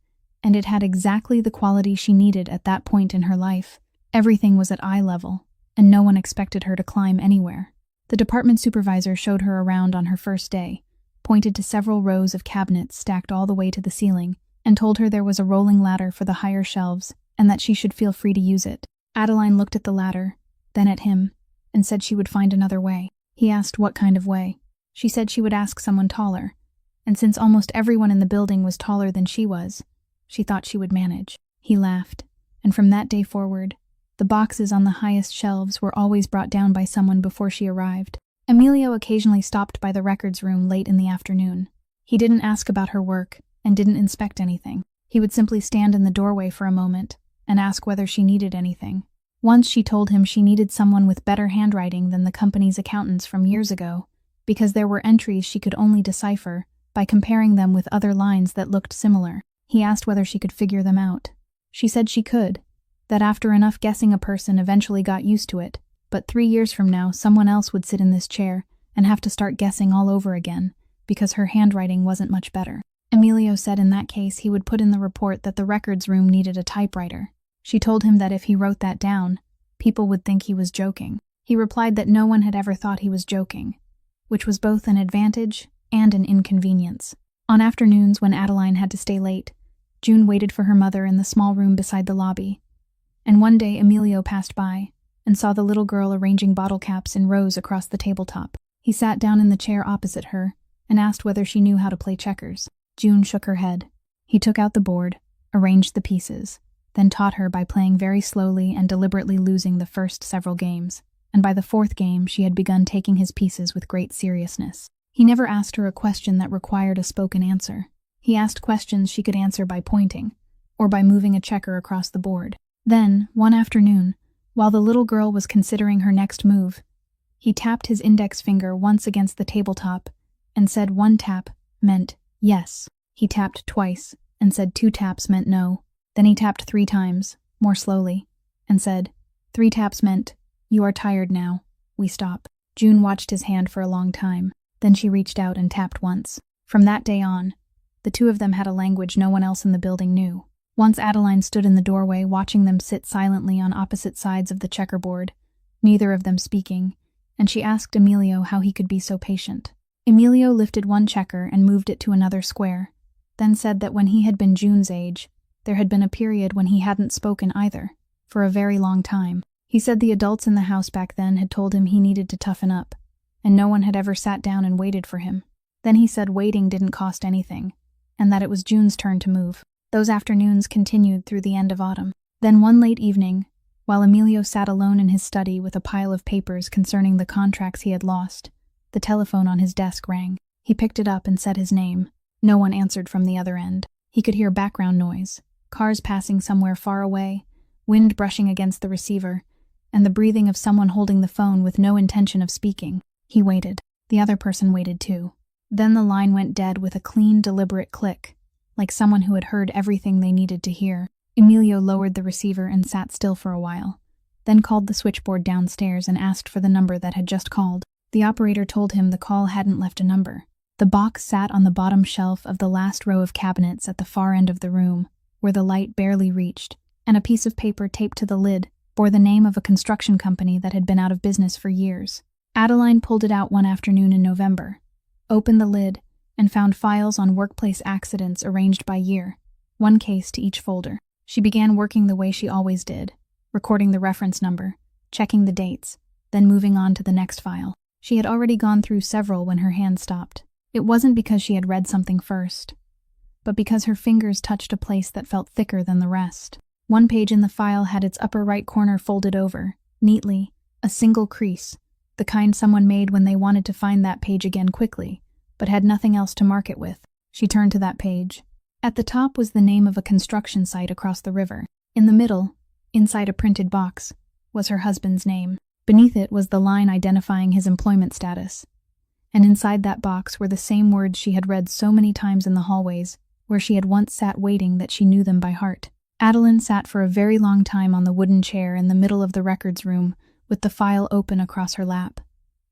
and it had exactly the quality she needed at that point in her life. Everything was at eye level, and no one expected her to climb anywhere. The department supervisor showed her around on her first day, pointed to several rows of cabinets stacked all the way to the ceiling, and told her there was a rolling ladder for the higher shelves and that she should feel free to use it. Adeline looked at the ladder, then at him, and said she would find another way. He asked what kind of way. She said she would ask someone taller, and since almost everyone in the building was taller than she was, she thought she would manage. He laughed, and from that day forward, the boxes on the highest shelves were always brought down by someone before she arrived. Emilio occasionally stopped by the records room late in the afternoon. He didn't ask about her work and didn't inspect anything. He would simply stand in the doorway for a moment and ask whether she needed anything. Once she told him she needed someone with better handwriting than the company's accountants from years ago, because there were entries she could only decipher by comparing them with other lines that looked similar. He asked whether she could figure them out. She said she could, that after enough guessing a person eventually got used to it, but 3 years from now someone else would sit in this chair and have to start guessing all over again, because her handwriting wasn't much better. Emilio said in that case he would put in the report that the records room needed a typewriter. She told him that if he wrote that down, people would think he was joking. He replied that no one had ever thought he was joking, which was both an advantage and an inconvenience. On afternoons when Adeline had to stay late, June waited for her mother in the small room beside the lobby, and one day Emilio passed by and saw the little girl arranging bottle caps in rows across the tabletop. He sat down in the chair opposite her and asked whether she knew how to play checkers. June shook her head. He took out the board, arranged the pieces, then taught her by playing very slowly and deliberately losing the first several games, and by the 4th game she had begun taking his pieces with great seriousness. He never asked her a question that required a spoken answer. He asked questions she could answer by pointing, or by moving a checker across the board. Then, one afternoon, while the little girl was considering her next move, he tapped his index finger once against the tabletop and said 1 tap meant yes. He tapped twice and said 2 taps meant no. Then he tapped 3 times, more slowly, and said 3 taps meant, you are tired now, we stop. June watched his hand for a long time. Then she reached out and tapped once. From that day on, the two of them had a language no one else in the building knew. Once Adeline stood in the doorway watching them sit silently on opposite sides of the checkerboard, neither of them speaking, and she asked Emilio how he could be so patient. Emilio lifted one checker and moved it to another square, then said that when he had been June's age, there had been a period when he hadn't spoken either, for a very long time. He said the adults in the house back then had told him he needed to toughen up, and no one had ever sat down and waited for him. Then he said waiting didn't cost anything, and that it was June's turn to move. Those afternoons continued through the end of autumn. Then one late evening, while Emilio sat alone in his study with a pile of papers concerning the contracts he had lost, the telephone on his desk rang. He picked it up and said his name. No one answered from the other end. He could hear background noise, cars passing somewhere far away, wind brushing against the receiver, and the breathing of someone holding the phone with no intention of speaking. He waited. The other person waited too. Then the line went dead with a clean, deliberate click, like someone who had heard everything they needed to hear. Emilio lowered the receiver and sat still for a while, then called the switchboard downstairs and asked for the number that had just called. The operator told him the call hadn't left a number. The box sat on the bottom shelf of the last row of cabinets at the far end of the room, where the light barely reached, and a piece of paper taped to the lid bore the name of a construction company that had been out of business for years. Adeline pulled it out one afternoon in November, opened the lid, and found files on workplace accidents arranged by year, one case to each folder. She began working the way she always did, recording the reference number, checking the dates, then moving on to the next file. She had already gone through several when her hand stopped. It wasn't because she had read something first, but because her fingers touched a place that felt thicker than the rest. One page in the file had its upper right corner folded over, neatly, a single crease, the kind someone made when they wanted to find that page again quickly, but had nothing else to mark it with. She turned to that page. At the top was the name of a construction site across the river. In the middle, inside a printed box, was her husband's name. Beneath it was the line identifying his employment status. And inside that box were the same words she had read so many times in the hallways, where she had once sat waiting that she knew them by heart. Adeline sat for a very long time on the wooden chair in the middle of the records room, with the file open across her lap.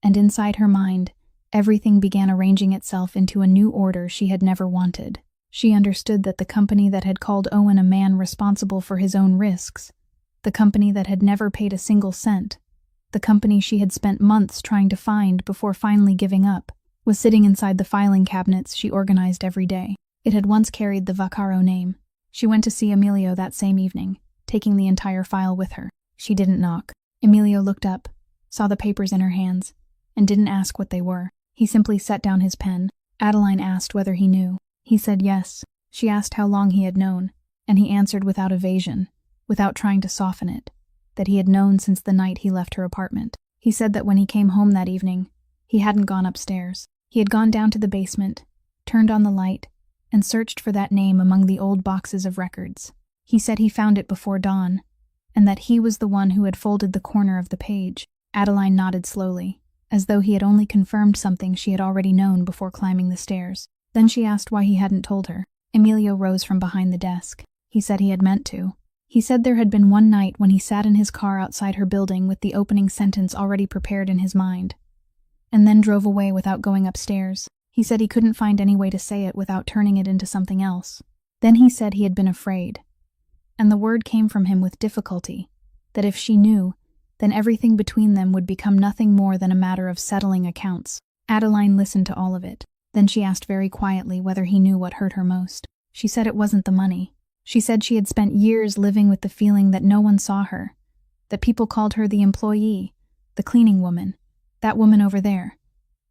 And inside her mind, everything began arranging itself into a new order she had never wanted. She understood that the company that had called Owen a man responsible for his own risks, the company that had never paid a single cent, the company she had spent months trying to find before finally giving up, was sitting inside the filing cabinets she organized every day. It had once carried the Vaccaro name. She went to see Emilio that same evening, taking the entire file with her. She didn't knock. Emilio looked up, saw the papers in her hands, and didn't ask what they were. He simply set down his pen. Adeline asked whether he knew. He said yes. She asked how long he had known, and he answered without evasion, without trying to soften it, that he had known since the night he left her apartment. He said that when he came home that evening, he hadn't gone upstairs. He had gone down to the basement, turned on the light, and searched for that name among the old boxes of records. He said he found it before dawn, and that he was the one who had folded the corner of the page. Adeline nodded slowly, as though he had only confirmed something she had already known before climbing the stairs. Then she asked why he hadn't told her. Emilio rose from behind the desk. He said he had meant to. He said there had been one night when he sat in his car outside her building with the opening sentence already prepared in his mind, and then drove away without going upstairs. He said he couldn't find any way to say it without turning it into something else. Then he said he had been afraid, and the word came from him with difficulty, that if she knew, then everything between them would become nothing more than a matter of settling accounts. Adeline listened to all of it. Then she asked very quietly whether he knew what hurt her most. She said it wasn't the money. She said she had spent years living with the feeling that no one saw her, that people called her the employee, the cleaning woman, that woman over there,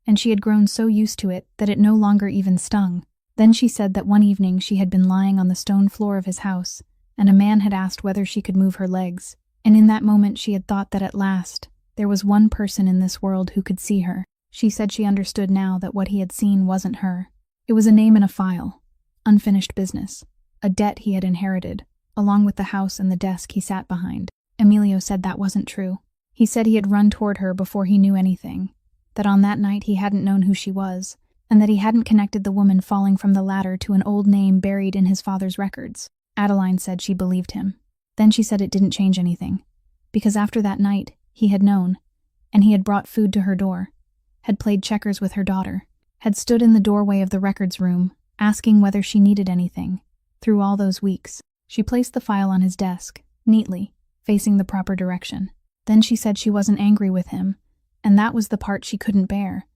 and she had grown so used to it that it no longer even stung. Then she said that one evening she had been lying on the stone floor of his house, and a man had asked whether she could move her legs, and in that moment she had thought that at last there was one person in this world who could see her. She said she understood now that what he had seen wasn't her. It was a name in a file, unfinished business, a debt he had inherited, along with the house and the desk he sat behind. Emilio said that wasn't true. He said he had run toward her before he knew anything, that on that night he hadn't known who she was, and that he hadn't connected the woman falling from the ladder to an old name buried in his father's records. Adeline said she believed him. Then she said it didn't change anything, because after that night he had known, and he had brought food to her door, had played checkers with her daughter, had stood in the doorway of the records room, asking whether she needed anything. Through all those weeks, she placed the file on his desk, neatly, facing the proper direction. Then she said she wasn't angry with him, and that was the part she couldn't bear,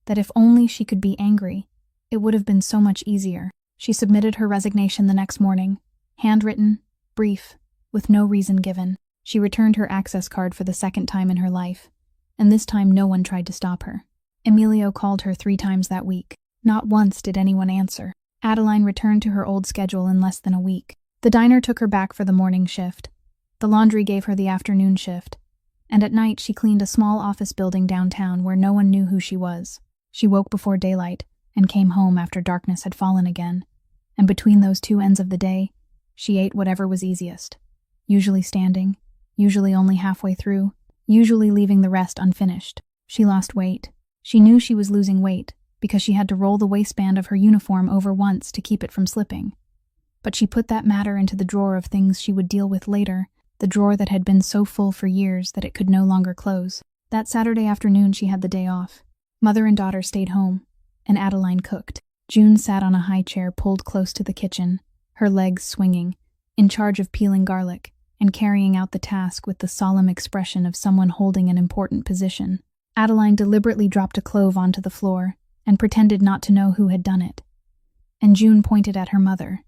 that if only she could be angry, it would have been so much easier. She submitted her resignation the next morning, handwritten, brief, with no reason given. She returned her access card for the second time in her life, and this time no one tried to stop her. Emilio called her 3 times that week. Not once did anyone answer. Adeline returned to her old schedule in less than a week. The diner took her back for the morning shift. The laundry gave her the afternoon shift. And at night she cleaned a small office building downtown where no one knew who she was. She woke before daylight and came home after darkness had fallen again. And between those 2 ends of the day, she ate whatever was easiest. Usually standing, usually only halfway through, usually leaving the rest unfinished. She lost weight. She knew she was losing weight because she had to roll the waistband of her uniform over once to keep it from slipping. But she put that matter into the drawer of things she would deal with later, the drawer that had been so full for years that it could no longer close. That Saturday afternoon she had the day off. Mother and daughter stayed home, and Adeline cooked. June sat on a high chair pulled close to the kitchen, her legs swinging, in charge of peeling garlic, and carrying out the task with the solemn expression of someone holding an important position. Adeline deliberately dropped a clove onto the floor and pretended not to know who had done it. And June pointed at her mother,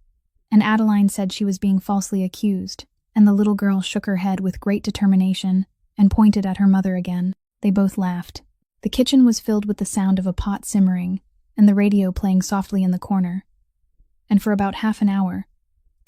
and Adeline said she was being falsely accused, and the little girl shook her head with great determination and pointed at her mother again. They both laughed. The kitchen was filled with the sound of a pot simmering and the radio playing softly in the corner. And for about half an hour,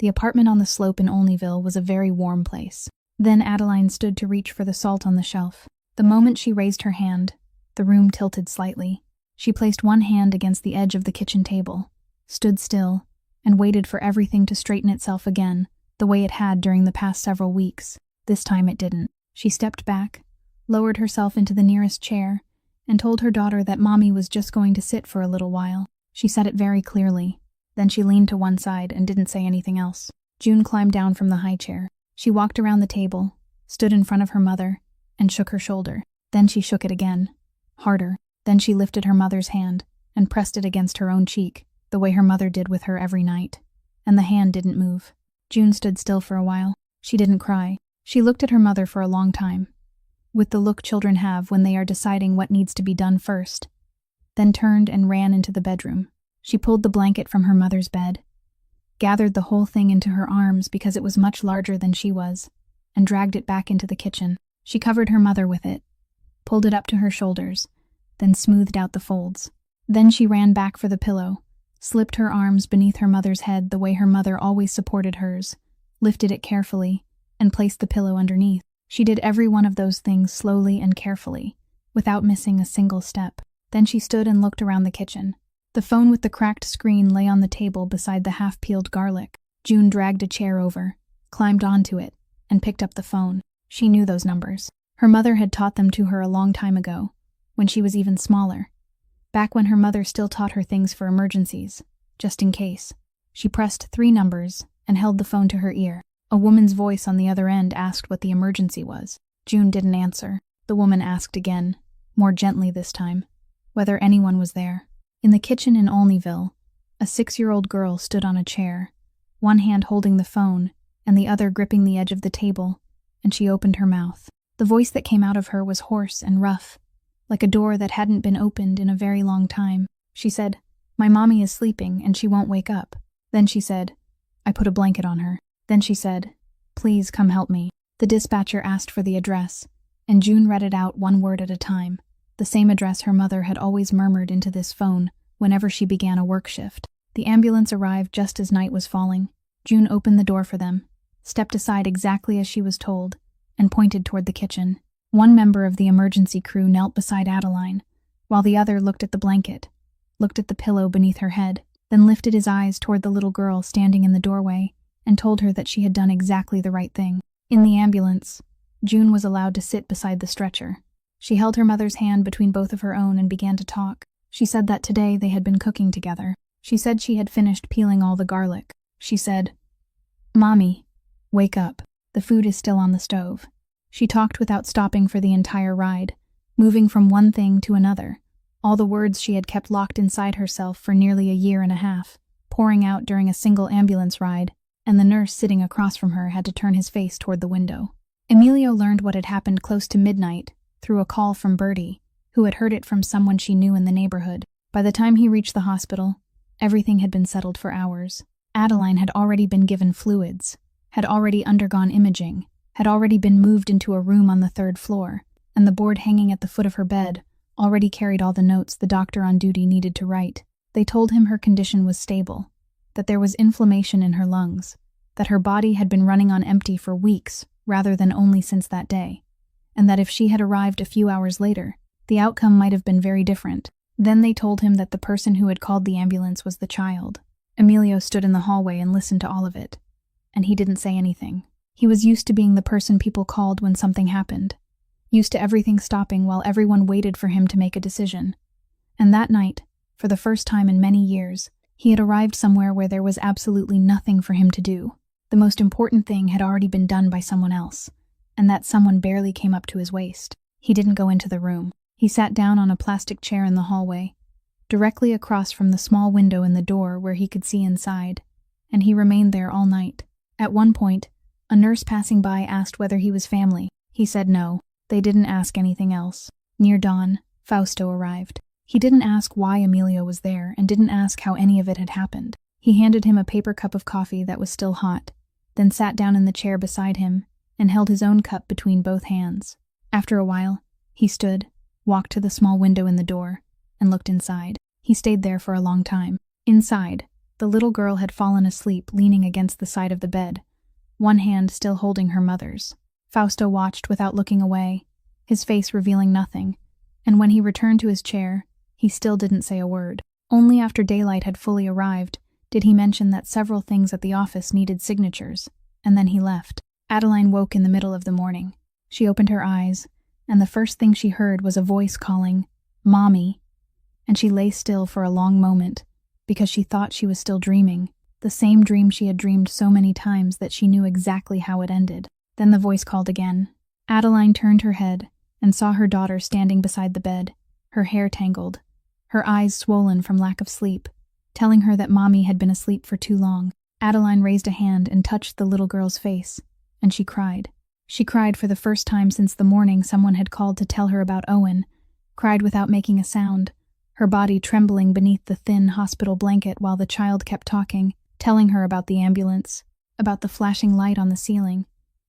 the apartment on the slope in Olneyville was a very warm place. Then Adeline stood to reach for the salt on the shelf. The moment she raised her hand, the room tilted slightly. She placed one hand against the edge of the kitchen table, stood still, and waited for everything to straighten itself again, the way it had during the past several weeks. This time it didn't. She stepped back, lowered herself into the nearest chair, and told her daughter that Mommy was just going to sit for a little while. She said it very clearly. Then she leaned to one side and didn't say anything else. June climbed down from the high chair. She walked around the table, stood in front of her mother, and shook her shoulder. Then she shook it again, harder. Then she lifted her mother's hand and pressed it against her own cheek, the way her mother did with her every night. And the hand didn't move. June stood still for a while. She didn't cry. She looked at her mother for a long time, with the look children have when they are deciding what needs to be done first, then turned and ran into the bedroom. She pulled the blanket from her mother's bed, gathered the whole thing into her arms because it was much larger than she was, and dragged it back into the kitchen. She covered her mother with it, pulled it up to her shoulders, then smoothed out the folds. Then she ran back for the pillow, slipped her arms beneath her mother's head the way her mother always supported hers, lifted it carefully, and placed the pillow underneath. She did every one of those things slowly and carefully, without missing a single step. Then she stood and looked around the kitchen. The phone with the cracked screen lay on the table beside the half-peeled garlic. June dragged a chair over, climbed onto it, and picked up the phone. She knew those numbers. Her mother had taught them to her a long time ago, when she was even smaller. Back when her mother still taught her things for emergencies, just in case. She pressed 3 numbers and held the phone to her ear. A woman's voice on the other end asked what the emergency was. June didn't answer. The woman asked again, more gently this time, whether anyone was there. In the kitchen in Olneyville, a 6-year-old girl stood on a chair, one hand holding the phone and the other gripping the edge of the table, and she opened her mouth. The voice that came out of her was hoarse and rough, like a door that hadn't been opened in a very long time. She said, "My mommy is sleeping and she won't wake up." Then she said, "I put a blanket on her." Then she said, "Please come help me." The dispatcher asked for the address, and June read it out one word at a time, the same address her mother had always murmured into this phone whenever she began a work shift. The ambulance arrived just as night was falling. June opened the door for them, stepped aside exactly as she was told, and pointed toward the kitchen. One member of the emergency crew knelt beside Adeline, while the other looked at the blanket, looked at the pillow beneath her head, then lifted his eyes toward the little girl standing in the doorway, and told her that she had done exactly the right thing. In the ambulance, June was allowed to sit beside the stretcher. She held her mother's hand between both of her own and began to talk. She said that today they had been cooking together. She said she had finished peeling all the garlic. She said, "Mommy, wake up. The food is still on the stove." She talked without stopping for the entire ride, moving from one thing to another, all the words she had kept locked inside herself for nearly a year and a half, pouring out during a single ambulance ride, and the nurse sitting across from her had to turn his face toward the window. Emilio learned what had happened close to midnight through a call from Bertie, who had heard it from someone she knew in the neighborhood. By the time he reached the hospital, everything had been settled for hours. Adeline had already been given fluids, had already undergone imaging, had already been moved into a room on the 3rd floor, and the board hanging at the foot of her bed already carried all the notes the doctor on duty needed to write. They told him her condition was stable, that there was inflammation in her lungs, that her body had been running on empty for weeks rather than only since that day, and that if she had arrived a few hours later, the outcome might have been very different. Then they told him that the person who had called the ambulance was the child. Emilio stood in the hallway and listened to all of it, and he didn't say anything. He was used to being the person people called when something happened, used to everything stopping while everyone waited for him to make a decision. And that night, for the first time in many years, he had arrived somewhere where there was absolutely nothing for him to do. The most important thing had already been done by someone else, and that someone barely came up to his waist. He didn't go into the room. He sat down on a plastic chair in the hallway, directly across from the small window in the door where he could see inside, and he remained there all night. At one point, a nurse passing by asked whether he was family. He said no. They didn't ask anything else. Near dawn, Fausto arrived. He didn't ask why Emilio was there and didn't ask how any of it had happened. He handed him a paper cup of coffee that was still hot, then sat down in the chair beside him and held his own cup between both hands. After a while, he stood, walked to the small window in the door, and looked inside. He stayed there for a long time. Inside, the little girl had fallen asleep leaning against the side of the bed, one hand still holding her mother's. Fausto watched without looking away, his face revealing nothing, and when he returned to his chair, he still didn't say a word. Only after daylight had fully arrived did he mention that several things at the office needed signatures, and then he left. Adeline woke in the middle of the morning. She opened her eyes and the first thing she heard was a voice calling, "Mommy," and she lay still for a long moment, because she thought she was still dreaming, the same dream she had dreamed so many times that she knew exactly how it ended. Then the voice called again. Adeline turned her head and saw her daughter standing beside the bed, her hair tangled, her eyes swollen from lack of sleep, telling her that Mommy had been asleep for too long. Adeline raised a hand and touched the little girl's face, and she cried. She cried for the first time since the morning someone had called to tell her about Owen, cried without making a sound, her body trembling beneath the thin hospital blanket while the child kept talking, telling her about the ambulance, about the flashing light on the ceiling,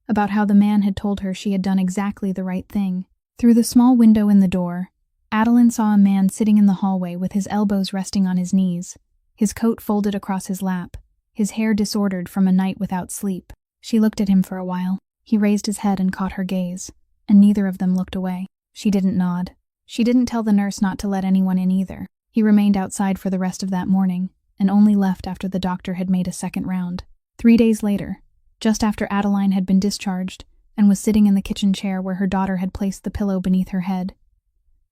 about how the man had told her she had done exactly the right thing. Through the small window in the door, Adeline saw a man sitting in the hallway with his elbows resting on his knees, his coat folded across his lap, his hair disordered from a night without sleep. She looked at him for a while. He raised his head and caught her gaze, and neither of them looked away. She didn't nod. She didn't tell the nurse not to let anyone in either. He remained outside for the rest of that morning, and only left after the doctor had made a second round. 3 days later, just after Adeline had been discharged and was sitting in the kitchen chair where her daughter had placed the pillow beneath her head,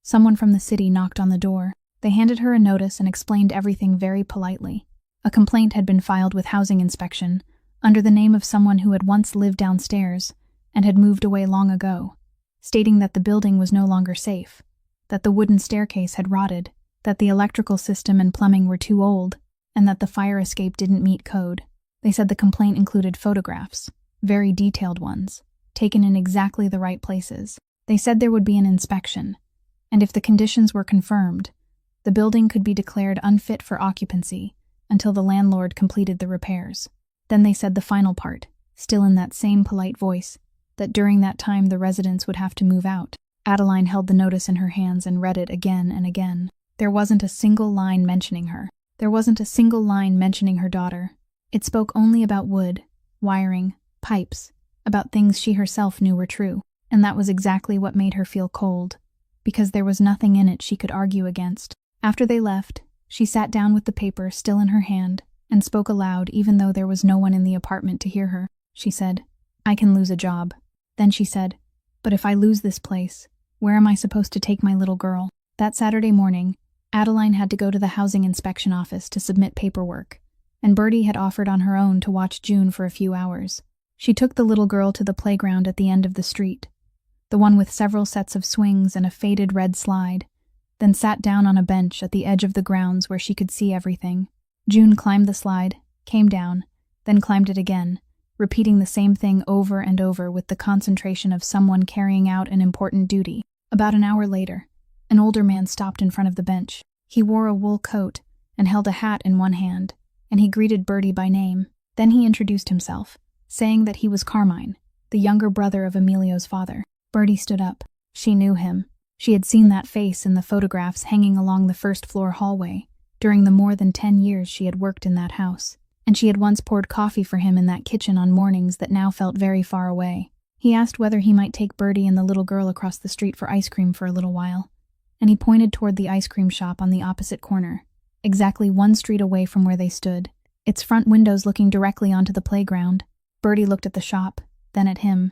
someone from the city knocked on the door. They handed her a notice and explained everything very politely. A complaint had been filed with housing inspection, under the name of someone who had once lived downstairs and had moved away long ago, stating that the building was no longer safe, that the wooden staircase had rotted, that the electrical system and plumbing were too old, and that the fire escape didn't meet code. They said the complaint included photographs, very detailed ones, taken in exactly the right places. They said there would be an inspection, and if the conditions were confirmed, the building could be declared unfit for occupancy until the landlord completed the repairs. Then they said the final part, still in that same polite voice, that during that time the residents would have to move out. Adeline held the notice in her hands and read it again and again. There wasn't a single line mentioning her. There wasn't a single line mentioning her daughter. It spoke only about wood, wiring, pipes, about things she herself knew were true. And that was exactly what made her feel cold, because there was nothing in it she could argue against. After they left, she sat down with the paper still in her hand and spoke aloud even though there was no one in the apartment to hear her. She said, "I can lose a job." Then she said, "But if I lose this place, where am I supposed to take my little girl?" That Saturday morning, Adeline had to go to the housing inspection office to submit paperwork, and Bertie had offered on her own to watch June for a few hours. She took the little girl to the playground at the end of the street, the one with several sets of swings and a faded red slide, then sat down on a bench at the edge of the grounds where she could see everything. June climbed the slide, came down, then climbed it again, repeating the same thing over and over with the concentration of someone carrying out an important duty. About an hour later, an older man stopped in front of the bench. He wore a wool coat and held a hat in one hand, and he greeted Bertie by name. Then he introduced himself, saying that he was Carmine, the younger brother of Emilio's father. Bertie stood up. She knew him. She had seen that face in the photographs hanging along the first-floor hallway during the more than 10 years she had worked in that house, and she had once poured coffee for him in that kitchen on mornings that now felt very far away. He asked whether he might take Bertie and the little girl across the street for ice cream for a little while, and he pointed toward the ice cream shop on the opposite corner, exactly 1 street away from where they stood, its front windows looking directly onto the playground. Bertie looked at the shop, then at him,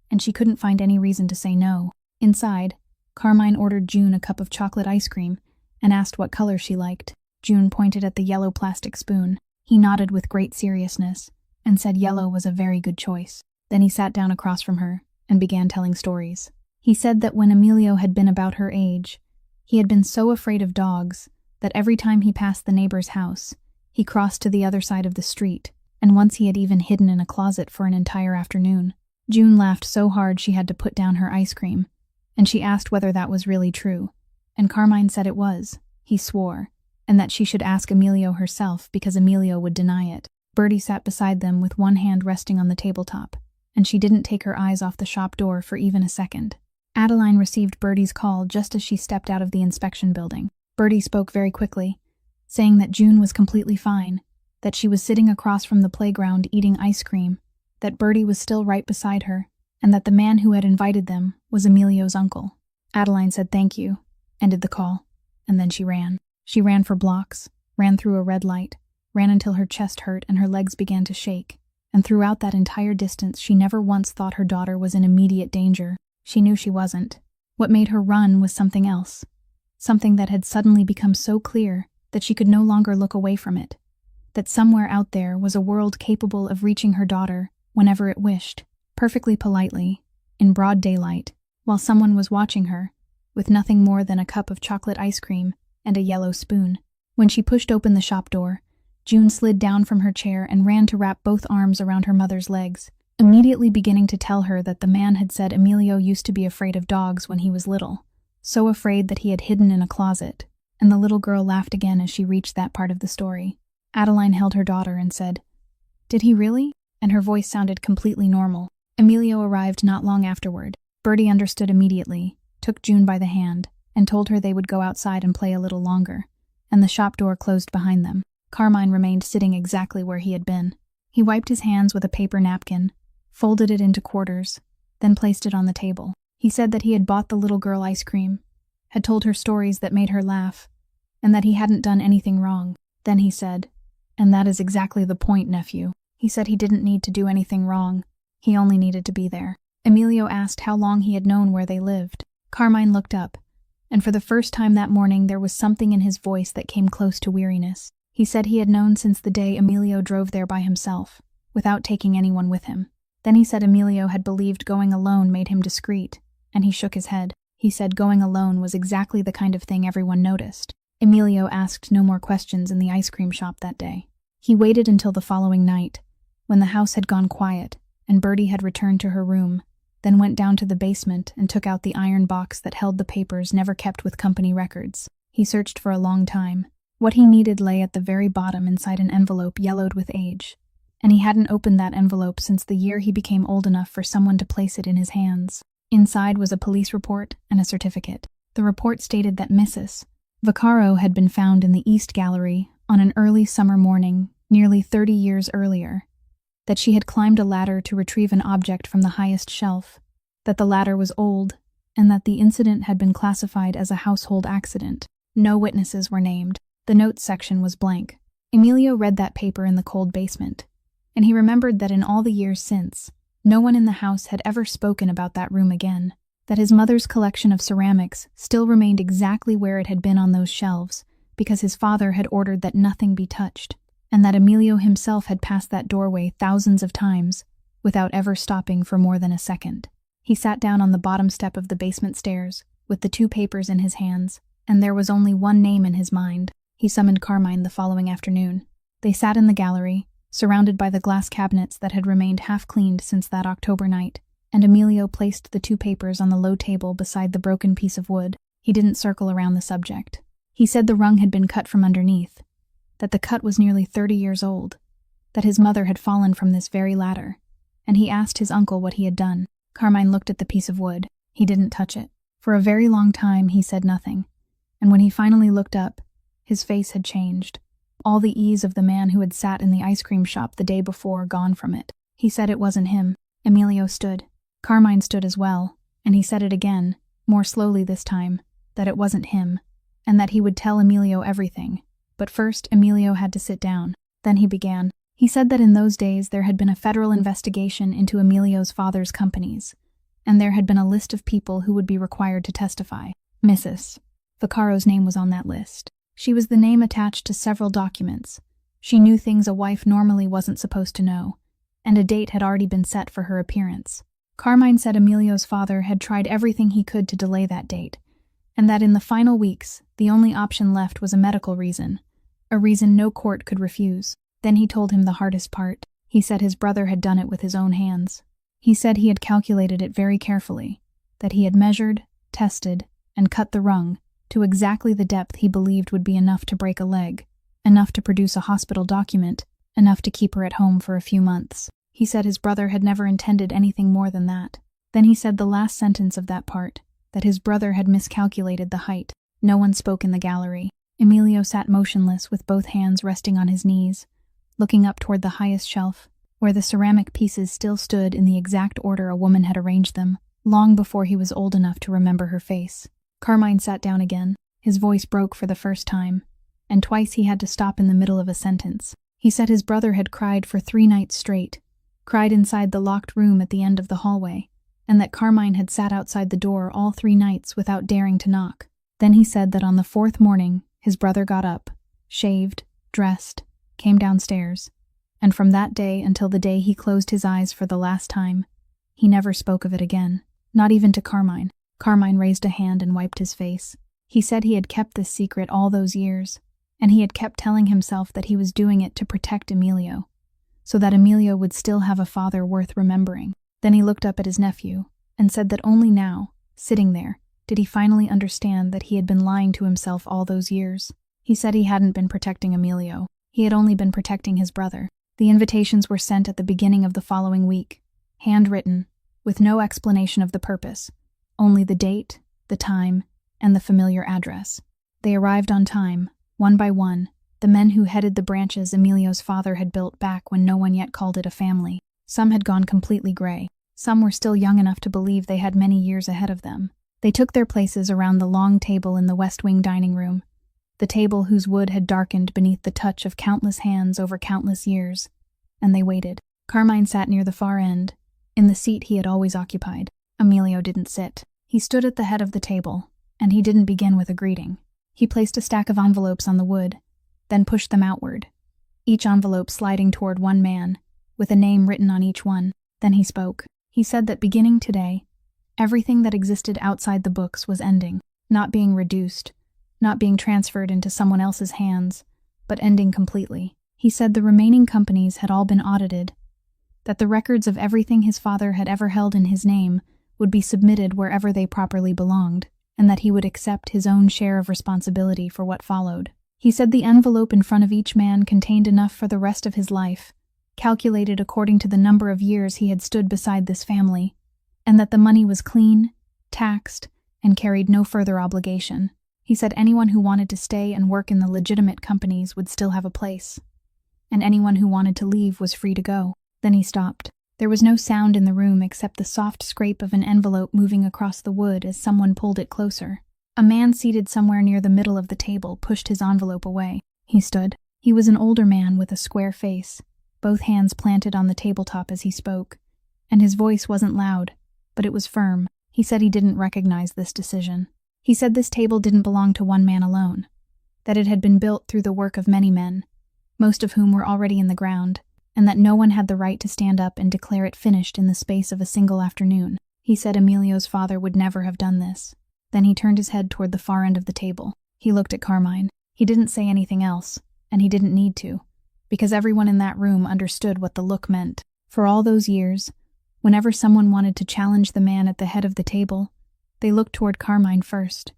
and she couldn't find any reason to say no. Inside, Carmine ordered June a cup of chocolate ice cream and asked what color she liked. June pointed at the yellow plastic spoon. He nodded with great seriousness and said yellow was a very good choice. Then he sat down across from her and began telling stories. He said that when Emilio had been about her age, he had been so afraid of dogs that every time he passed the neighbor's house, he crossed to the other side of the street, and once he had even hidden in a closet for an entire afternoon. June laughed so hard she had to put down her ice cream, and she asked whether that was really true, and Carmine said it was. He swore, and that she should ask Emilio herself because Emilio would deny it. Bertie sat beside them with one hand resting on the tabletop, and she didn't take her eyes off the shop door for even a second. Adeline received Bertie's call just as she stepped out of the inspection building. Bertie spoke very quickly, saying that June was completely fine, that she was sitting across from the playground eating ice cream, that Bertie was still right beside her, and that the man who had invited them was Emilio's uncle. Adeline said thank you, ended the call, and then she ran. She ran for blocks, ran through a red light, ran until her chest hurt and her legs began to shake, and throughout that entire distance she never once thought her daughter was in immediate danger. She knew she wasn't. What made her run was something else. Something that had suddenly become so clear that she could no longer look away from it. That somewhere out there was a world capable of reaching her daughter whenever it wished, perfectly politely, in broad daylight, while someone was watching her, with nothing more than a cup of chocolate ice cream and a yellow spoon. When she pushed open the shop door, June slid down from her chair and ran to wrap both arms around her mother's legs, immediately beginning to tell her that the man had said Emilio used to be afraid of dogs when he was little, so afraid that he had hidden in a closet, and the little girl laughed again as she reached that part of the story. Adeline held her daughter and said, "Did he really?" And her voice sounded completely normal. Emilio arrived not long afterward. Bertie understood immediately, took June by the hand, and told her they would go outside and play a little longer, and the shop door closed behind them. Carmine remained sitting exactly where he had been. He wiped his hands with a paper napkin, folded it into quarters, then placed it on the table. He said that he had bought the little girl ice cream, had told her stories that made her laugh, and that he hadn't done anything wrong. Then he said, "And that is exactly the point, nephew." He said he didn't need to do anything wrong. He only needed to be there. Emilio asked how long he had known where they lived. Carmine looked up, and for the first time that morning there was something in his voice that came close to weariness. He said he had known since the day Emilio drove there by himself, without taking anyone with him. Then he said Emilio had believed going alone made him discreet, and he shook his head. He said going alone was exactly the kind of thing everyone noticed. Emilio asked no more questions in the ice cream shop that day. He waited until the following night, when the house had gone quiet and Bertie had returned to her room, then went down to the basement and took out the iron box that held the papers never kept with company records. He searched for a long time. What he needed lay at the very bottom inside an envelope yellowed with age, and he hadn't opened that envelope since the year he became old enough for someone to place it in his hands. Inside was a police report and a certificate. The report stated that Mrs. Vaccaro had been found in the East Gallery on an early summer morning nearly 30 years earlier, that she had climbed a ladder to retrieve an object from the highest shelf, that the ladder was old, and that the incident had been classified as a household accident. No witnesses were named. The notes section was blank. Emilio read that paper in the cold basement, and he remembered that in all the years since, no one in the house had ever spoken about that room again, that his mother's collection of ceramics still remained exactly where it had been on those shelves, because his father had ordered that nothing be touched, and that Emilio himself had passed that doorway thousands of times, without ever stopping for more than a second. He sat down on the bottom step of the basement stairs, with the two papers in his hands, and there was only one name in his mind. He summoned Carmine the following afternoon. They sat in the gallery, surrounded by the glass cabinets that had remained half-cleaned since that October night, and Emilio placed the two papers on the low table beside the broken piece of wood. He didn't circle around the subject. He said the rung had been cut from underneath, that the cut was nearly 30 years old, that his mother had fallen from this very ladder, and he asked his uncle what he had done. Carmine looked at the piece of wood. He didn't touch it. For a very long time he said nothing, and when he finally looked up, his face had changed, all the ease of the man who had sat in the ice cream shop the day before gone from it. He said it wasn't him. Emilio stood. Carmine stood as well, and he said it again, more slowly this time, that it wasn't him, and that he would tell Emilio everything. But first, Emilio had to sit down. Then he began. He said that in those days there had been a federal investigation into Emilio's father's companies, and there had been a list of people who would be required to testify. Mrs. Vaccaro's name was on that list. She was the name attached to several documents. She knew things a wife normally wasn't supposed to know, and a date had already been set for her appearance. Carmine said Emilio's father had tried everything he could to delay that date, and that in the final weeks, the only option left was a medical reason, a reason no court could refuse. Then he told him the hardest part. He said his brother had done it with his own hands. He said he had calculated it very carefully, that he had measured, tested, and cut the rung to exactly the depth he believed would be enough to break a leg, enough to produce a hospital document, enough to keep her at home for a few months. He said his brother had never intended anything more than that. Then he said the last sentence of that part, that his brother had miscalculated the height. No one spoke in the gallery. Emilio sat motionless with both hands resting on his knees, looking up toward the highest shelf, where the ceramic pieces still stood in the exact order a woman had arranged them, long before he was old enough to remember her face. Carmine sat down again. His voice broke for the first time, and twice he had to stop in the middle of a sentence. He said his brother had cried for 3 nights straight, cried inside the locked room at the end of the hallway, and that Carmine had sat outside the door all 3 nights without daring to knock. Then he said that on the 4th morning, his brother got up, shaved, dressed, came downstairs, and from that day until the day he closed his eyes for the last time, he never spoke of it again, not even to Carmine. Carmine raised a hand and wiped his face. He said he had kept this secret all those years, and he had kept telling himself that he was doing it to protect Emilio, so that Emilio would still have a father worth remembering. Then he looked up at his nephew and said that only now, sitting there, did he finally understand that he had been lying to himself all those years. He said he hadn't been protecting Emilio. He had only been protecting his brother. The invitations were sent at the beginning of the following week, handwritten, with no explanation of the purpose, only the date, the time, and the familiar address. They arrived on time, one by one, the men who headed the branches Emilio's father had built back when no one yet called it a family. Some had gone completely gray. Some were still young enough to believe they had many years ahead of them. They took their places around the long table in the West Wing dining room, the table whose wood had darkened beneath the touch of countless hands over countless years, and they waited. Carmine sat near the far end, in the seat he had always occupied. Emilio didn't sit. He stood at the head of the table, and he didn't begin with a greeting. He placed a stack of envelopes on the wood, then pushed them outward, each envelope sliding toward one man, with a name written on each one. Then he spoke. He said that beginning today, everything that existed outside the books was ending, not being reduced, not being transferred into someone else's hands, but ending completely. He said the remaining companies had all been audited, that the records of everything his father had ever held in his name would be submitted wherever they properly belonged, and that he would accept his own share of responsibility for what followed. He said the envelope in front of each man contained enough for the rest of his life, calculated according to the number of years he had stood beside this family, and that the money was clean, taxed, and carried no further obligation. He said anyone who wanted to stay and work in the legitimate companies would still have a place, and anyone who wanted to leave was free to go. Then he stopped. There was no sound in the room except the soft scrape of an envelope moving across the wood as someone pulled it closer. A man seated somewhere near the middle of the table pushed his envelope away. He stood. He was an older man with a square face, both hands planted on the tabletop as he spoke, and his voice wasn't loud, but it was firm. He said he didn't recognize this decision. He said this table didn't belong to one man alone, that it had been built through the work of many men, most of whom were already in the ground, and that no one had the right to stand up and declare it finished in the space of a single afternoon. He said Emilio's father would never have done this. Then he turned his head toward the far end of the table. He looked at Carmine. He didn't say anything else, and he didn't need to, because everyone in that room understood what the look meant. For all those years, whenever someone wanted to challenge the man at the head of the table, they looked toward Carmine first,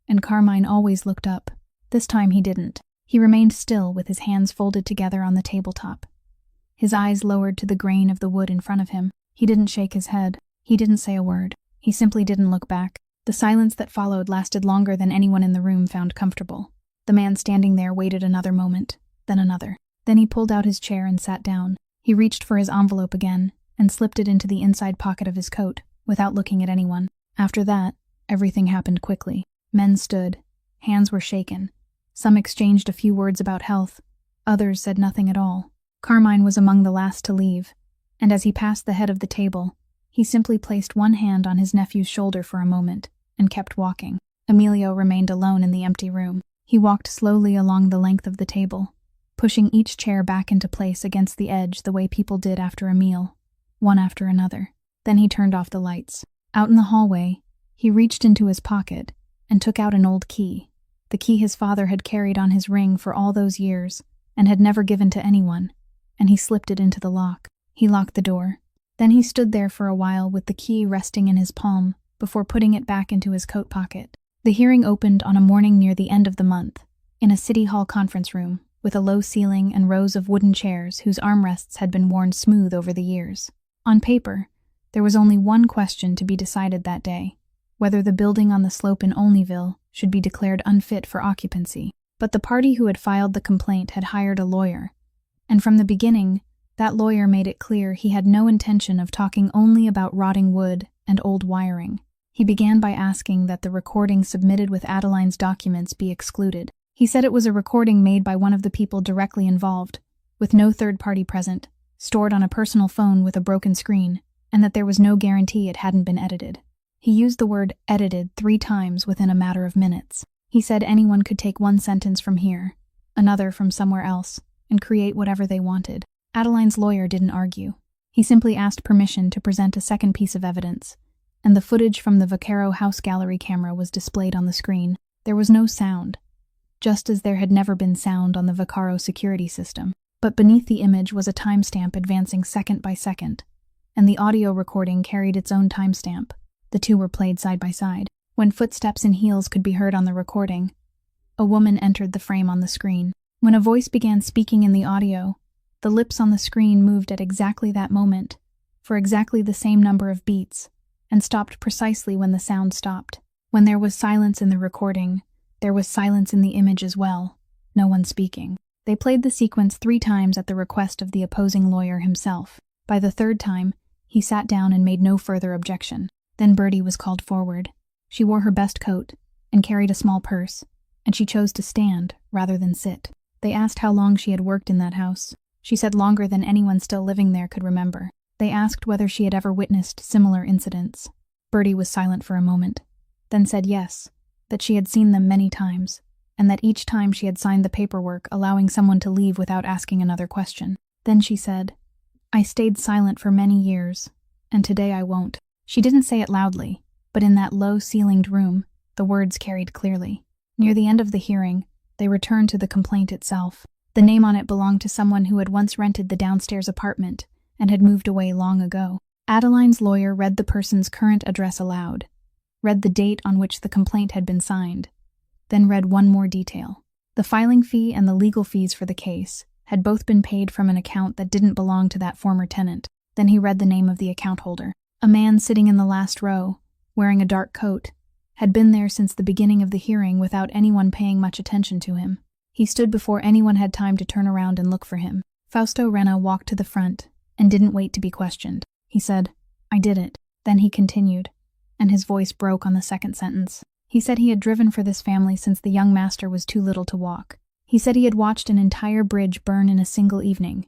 and Carmine always looked up. This time he didn't. He remained still with his hands folded together on the tabletop, his eyes lowered to the grain of the wood in front of him. He didn't shake his head. He didn't say a word. He simply didn't look back. The silence that followed lasted longer than anyone in the room found comfortable. The man standing there waited another moment, then another. Then he pulled out his chair and sat down. He reached for his envelope again and slipped it into the inside pocket of his coat, without looking at anyone. After that, everything happened quickly. Men stood. Hands were shaken. Some exchanged a few words about health. Others said nothing at all. Carmine was among the last to leave, and as he passed the head of the table, he simply placed one hand on his nephew's shoulder for a moment and kept walking. Emilio remained alone in the empty room. He walked slowly along the length of the table, pushing each chair back into place against the edge the way people did after a meal, one after another. Then he turned off the lights. Out in the hallway, he reached into his pocket and took out an old key, the key his father had carried on his ring for all those years and had never given to anyone, and he slipped it into the lock. He locked the door. Then he stood there for a while with the key resting in his palm before putting it back into his coat pocket. The hearing opened on a morning near the end of the month, in a city hall conference room, with a low ceiling and rows of wooden chairs whose armrests had been worn smooth over the years. On paper, there was only one question to be decided that day, whether the building on the slope in Olneyville should be declared unfit for occupancy. But the party who had filed the complaint had hired a lawyer, and from the beginning, that lawyer made it clear he had no intention of talking only about rotting wood and old wiring. He began by asking that the recording submitted with Adeline's documents be excluded. He said it was a recording made by one of the people directly involved, with no third party present, stored on a personal phone with a broken screen, and that there was no guarantee it hadn't been edited. He used the word edited 3 times within a matter of minutes. He said anyone could take one sentence from here, another from somewhere else, and create whatever they wanted. Adeline's lawyer didn't argue. He simply asked permission to present a second piece of evidence, and the footage from the Vaquero house gallery camera was displayed on the screen. There was no sound, just as there had never been sound on the Vaquero security system. But beneath the image was a timestamp advancing second by second, and the audio recording carried its own timestamp. The two were played side by side. When footsteps in heels could be heard on the recording, a woman entered the frame on the screen. When a voice began speaking in the audio, the lips on the screen moved at exactly that moment, for exactly the same number of beats, and stopped precisely when the sound stopped. When there was silence in the recording, there was silence in the image as well, no one speaking. They played the sequence 3 times at the request of the opposing lawyer himself. By the 3rd time, he sat down and made no further objection. Then Bertie was called forward. She wore her best coat and carried a small purse, and she chose to stand rather than sit. They asked how long she had worked in that house. She said longer than anyone still living there could remember. They asked whether she had ever witnessed similar incidents. Bertie was silent for a moment, then said yes, that she had seen them many times, and that each time she had signed the paperwork allowing someone to leave without asking another question. Then she said, "I stayed silent for many years, and today I won't." She didn't say it loudly, but in that low-ceilinged room, the words carried clearly. Near the end of the hearing, they returned to the complaint itself. The name on it belonged to someone who had once rented the downstairs apartment and had moved away long ago. Adeline's lawyer read the person's current address aloud, read the date on which the complaint had been signed, then read one more detail. The filing fee and the legal fees for the case had both been paid from an account that didn't belong to that former tenant. Then he read the name of the account holder. A man sitting in the last row, wearing a dark coat, had been there since the beginning of the hearing without anyone paying much attention to him. He stood before anyone had time to turn around and look for him. Fausto Renna walked to the front and didn't wait to be questioned. He said, "I did it." Then he continued, and his voice broke on the second sentence. He said he had driven for this family since the young master was too little to walk. He said he had watched an entire bridge burn in a single evening,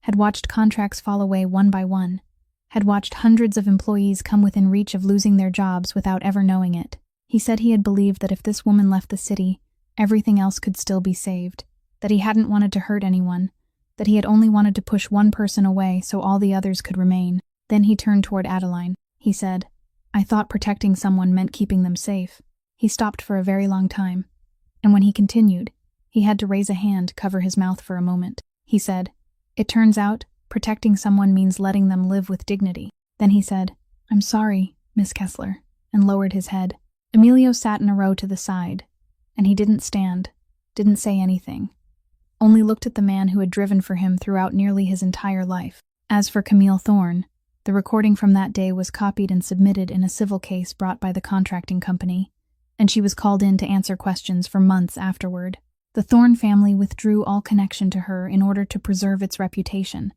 had watched contracts fall away one by one, had watched hundreds of employees come within reach of losing their jobs without ever knowing it. He said he had believed that if this woman left the city, everything else could still be saved, that he hadn't wanted to hurt anyone, that he had only wanted to push one person away so all the others could remain. Then he turned toward Adeline. He said, "I thought protecting someone meant keeping them safe." He stopped for a very long time, and when he continued, he had to raise a hand to cover his mouth for a moment. He said, "It turns out, protecting someone means letting them live with dignity." Then he said, "I'm sorry, Miss Kessler," and lowered his head. Emilio sat in a row to the side, and he didn't stand, didn't say anything, only looked at the man who had driven for him throughout nearly his entire life. As for Camille Thorne, the recording from that day was copied and submitted in a civil case brought by the contracting company, and she was called in to answer questions for months afterward. The Thorne family withdrew all connection to her in order to preserve its reputation,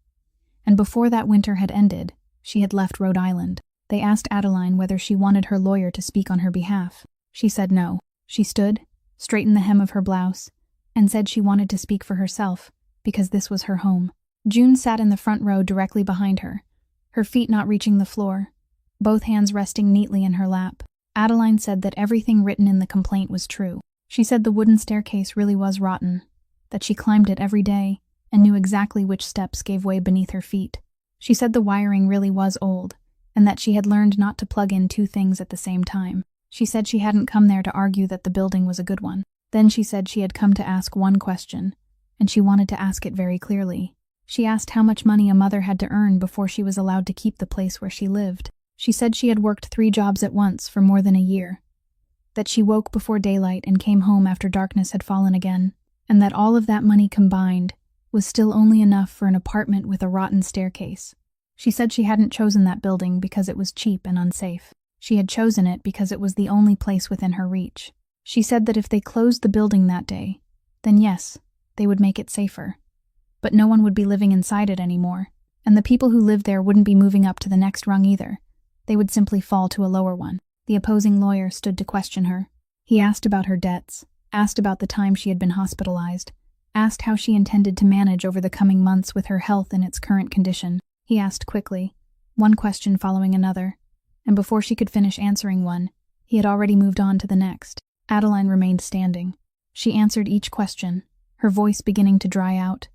and before that winter had ended, she had left Rhode Island. They asked Adeline whether she wanted her lawyer to speak on her behalf. She said no. She stood, straightened the hem of her blouse, and said she wanted to speak for herself, because this was her home. June sat in the front row directly behind her, her feet not reaching the floor, both hands resting neatly in her lap. Adeline said that everything written in the complaint was true. She said the wooden staircase really was rotten, that she climbed it every day and knew exactly which steps gave way beneath her feet. She said the wiring really was old, and that she had learned not to plug in 2 things at the same time. She said she hadn't come there to argue that the building was a good one. Then she said she had come to ask one question, and she wanted to ask it very clearly. She asked how much money a mother had to earn before she was allowed to keep the place where she lived. She said she had worked 3 jobs at once for more than a year, that she woke before daylight and came home after darkness had fallen again, and that all of that money combined was still only enough for an apartment with a rotten staircase. She said she hadn't chosen that building because it was cheap and unsafe. She had chosen it because it was the only place within her reach. She said that if they closed the building that day, then yes, they would make it safer. But no one would be living inside it anymore, and the people who lived there wouldn't be moving up to the next rung either. They would simply fall to a lower one. The opposing lawyer stood to question her. He asked about her debts, asked about the time she had been hospitalized, asked how she intended to manage over the coming months with her health in its current condition. He asked quickly, one question following another, and before she could finish answering one, he had already moved on to the next. Adeline remained standing. She answered each question, her voice beginning to dry out,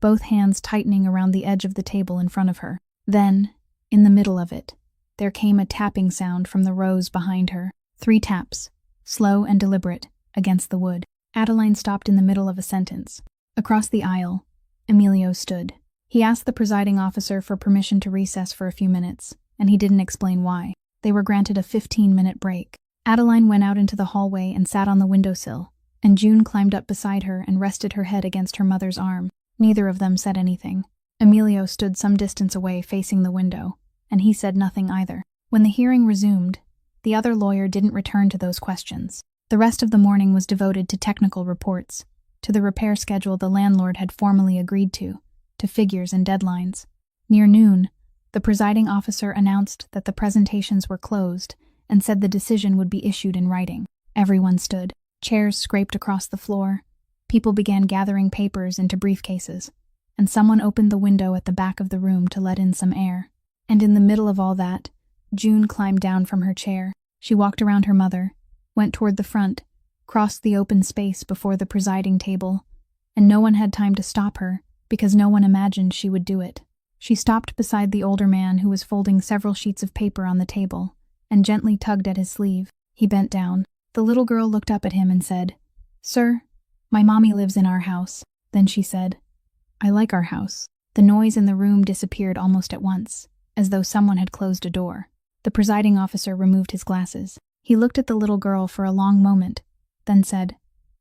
both hands tightening around the edge of the table in front of her. Then, in the middle of it, there came a tapping sound from the rows behind her. 3 taps, slow and deliberate, against the wood. Adeline stopped in the middle of a sentence. Across the aisle, Emilio stood. He asked the presiding officer for permission to recess for a few minutes, and he didn't explain why. They were granted a 15-minute break. Adeline went out into the hallway and sat on the windowsill, and June climbed up beside her and rested her head against her mother's arm. Neither of them said anything. Emilio stood some distance away facing the window, and he said nothing either. When the hearing resumed, the other lawyer didn't return to those questions. The rest of the morning was devoted to technical reports, to the repair schedule the landlord had formally agreed to figures and deadlines. Near noon, the presiding officer announced that the presentations were closed and said the decision would be issued in writing. Everyone stood. Chairs scraped across the floor. People began gathering papers into briefcases, and someone opened the window at the back of the room to let in some air. And in the middle of all that, June climbed down from her chair. She walked around her mother, went toward the front, crossed the open space before the presiding table, and no one had time to stop her because no one imagined she would do it. She stopped beside the older man who was folding several sheets of paper on the table and gently tugged at his sleeve. He bent down. The little girl looked up at him and said, "Sir, my mommy lives in our house." Then she said, "I like our house." The noise in the room disappeared almost at once, as though someone had closed a door. The presiding officer removed his glasses. He looked at the little girl for a long moment, then said,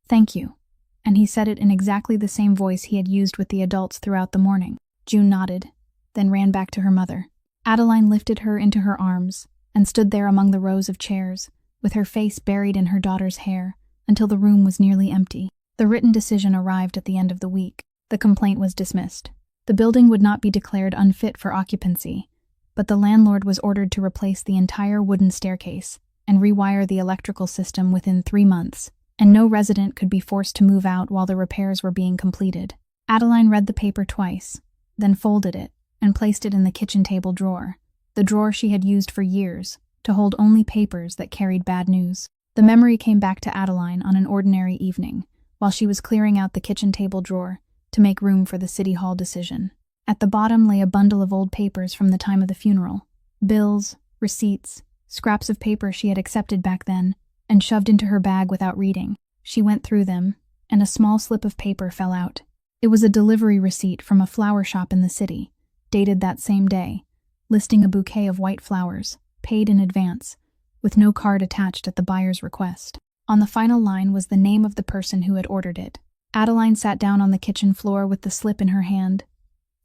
"Thank you," and he said it in exactly the same voice he had used with the adults throughout the morning. June nodded, then ran back to her mother. Adeline lifted her into her arms and stood there among the rows of chairs, with her face buried in her daughter's hair, until the room was nearly empty. The written decision arrived at the end of the week. The complaint was dismissed. The building would not be declared unfit for occupancy, but the landlord was ordered to replace the entire wooden staircase and rewire the electrical system within 3 months, and no resident could be forced to move out while the repairs were being completed. Adeline read the paper twice, then folded it and placed it in the kitchen table drawer, the drawer she had used for years to hold only papers that carried bad news. The memory came back to Adeline on an ordinary evening, while she was clearing out the kitchen table drawer to make room for the City Hall decision. At the bottom lay a bundle of old papers from the time of the funeral, bills, receipts, scraps of paper she had accepted back then and shoved into her bag without reading. She went through them, and a small slip of paper fell out. It was a delivery receipt from a flower shop in the city, dated that same day, listing a bouquet of white flowers, paid in advance, with no card attached at the buyer's request. On the final line was the name of the person who had ordered it. Adeline sat down on the kitchen floor with the slip in her hand,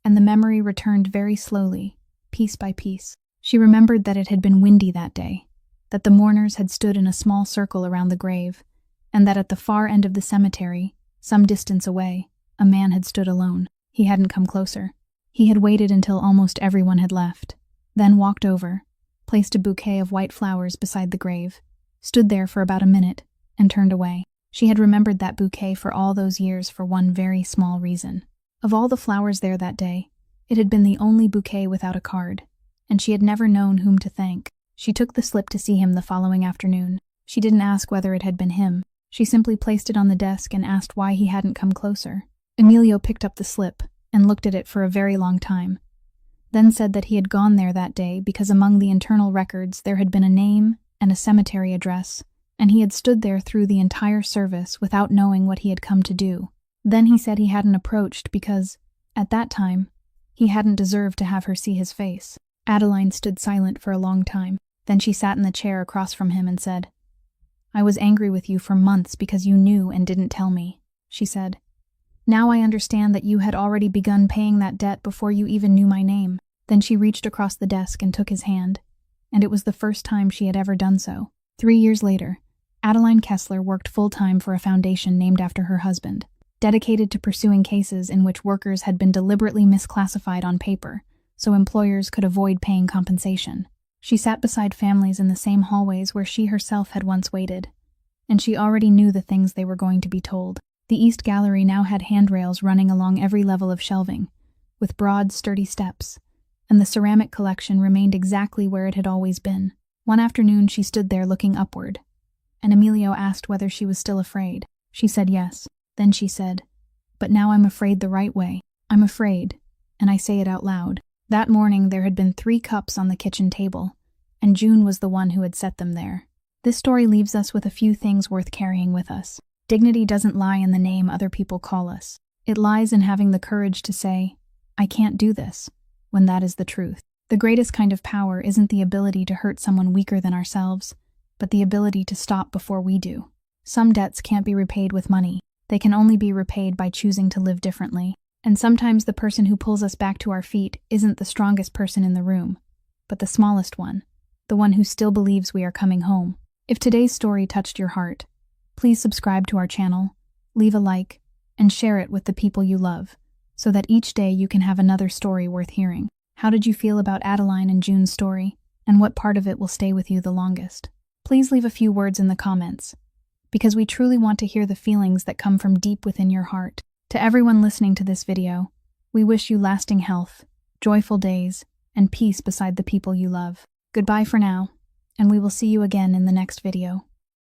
and the memory returned very slowly, piece by piece. She remembered that it had been windy that day, that the mourners had stood in a small circle around the grave, and that at the far end of the cemetery, some distance away, a man had stood alone. He hadn't come closer. He had waited until almost everyone had left, then walked over, placed a bouquet of white flowers beside the grave, stood there for about a minute, and turned away. She had remembered that bouquet for all those years for one very small reason. Of all the flowers there that day, it had been the only bouquet without a card, and she had never known whom to thank. She took the slip to see him the following afternoon. She didn't ask whether it had been him. She simply placed it on the desk and asked why he hadn't come closer. Emilio picked up the slip and looked at it for a very long time, then said that he had gone there that day because among the internal records there had been a name and a cemetery address, and he had stood there through the entire service without knowing what he had come to do. Then he said he hadn't approached because, at that time, he hadn't deserved to have her see his face. Adeline stood silent for a long time. Then she sat in the chair across from him and said, "I was angry with you for months because you knew and didn't tell me," she said. "Now I understand that you had already begun paying that debt before you even knew my name." Then she reached across the desk and took his hand, and it was the first time she had ever done so. 3 years later, Adeline Kessler worked full-time for a foundation named after her husband, dedicated to pursuing cases in which workers had been deliberately misclassified on paper, so employers could avoid paying compensation. She sat beside families in the same hallways where she herself had once waited, and she already knew the things they were going to be told. The East Gallery now had handrails running along every level of shelving, with broad, sturdy steps, and the ceramic collection remained exactly where it had always been. One afternoon she stood there looking upward, and Emilio asked whether she was still afraid. She said yes. Then she said, "But now I'm afraid the right way. I'm afraid," and I say it out loud. That morning there had been 3 cups on the kitchen table, and June was the one who had set them there. This story leaves us with a few things worth carrying with us. Dignity doesn't lie in the name other people call us. It lies in having the courage to say, "I can't do this," when that is the truth. The greatest kind of power isn't the ability to hurt someone weaker than ourselves, but the ability to stop before we do. Some debts can't be repaid with money. They can only be repaid by choosing to live differently. And sometimes the person who pulls us back to our feet isn't the strongest person in the room, but the smallest one, the one who still believes we are coming home. If today's story touched your heart, please subscribe to our channel, leave a like, and share it with the people you love, so that each day you can have another story worth hearing. How did you feel about Adeline and June's story, and what part of it will stay with you the longest? Please leave a few words in the comments, because we truly want to hear the feelings that come from deep within your heart. To everyone listening to this video, we wish you lasting health, joyful days, and peace beside the people you love. Goodbye for now, and we will see you again in the next video.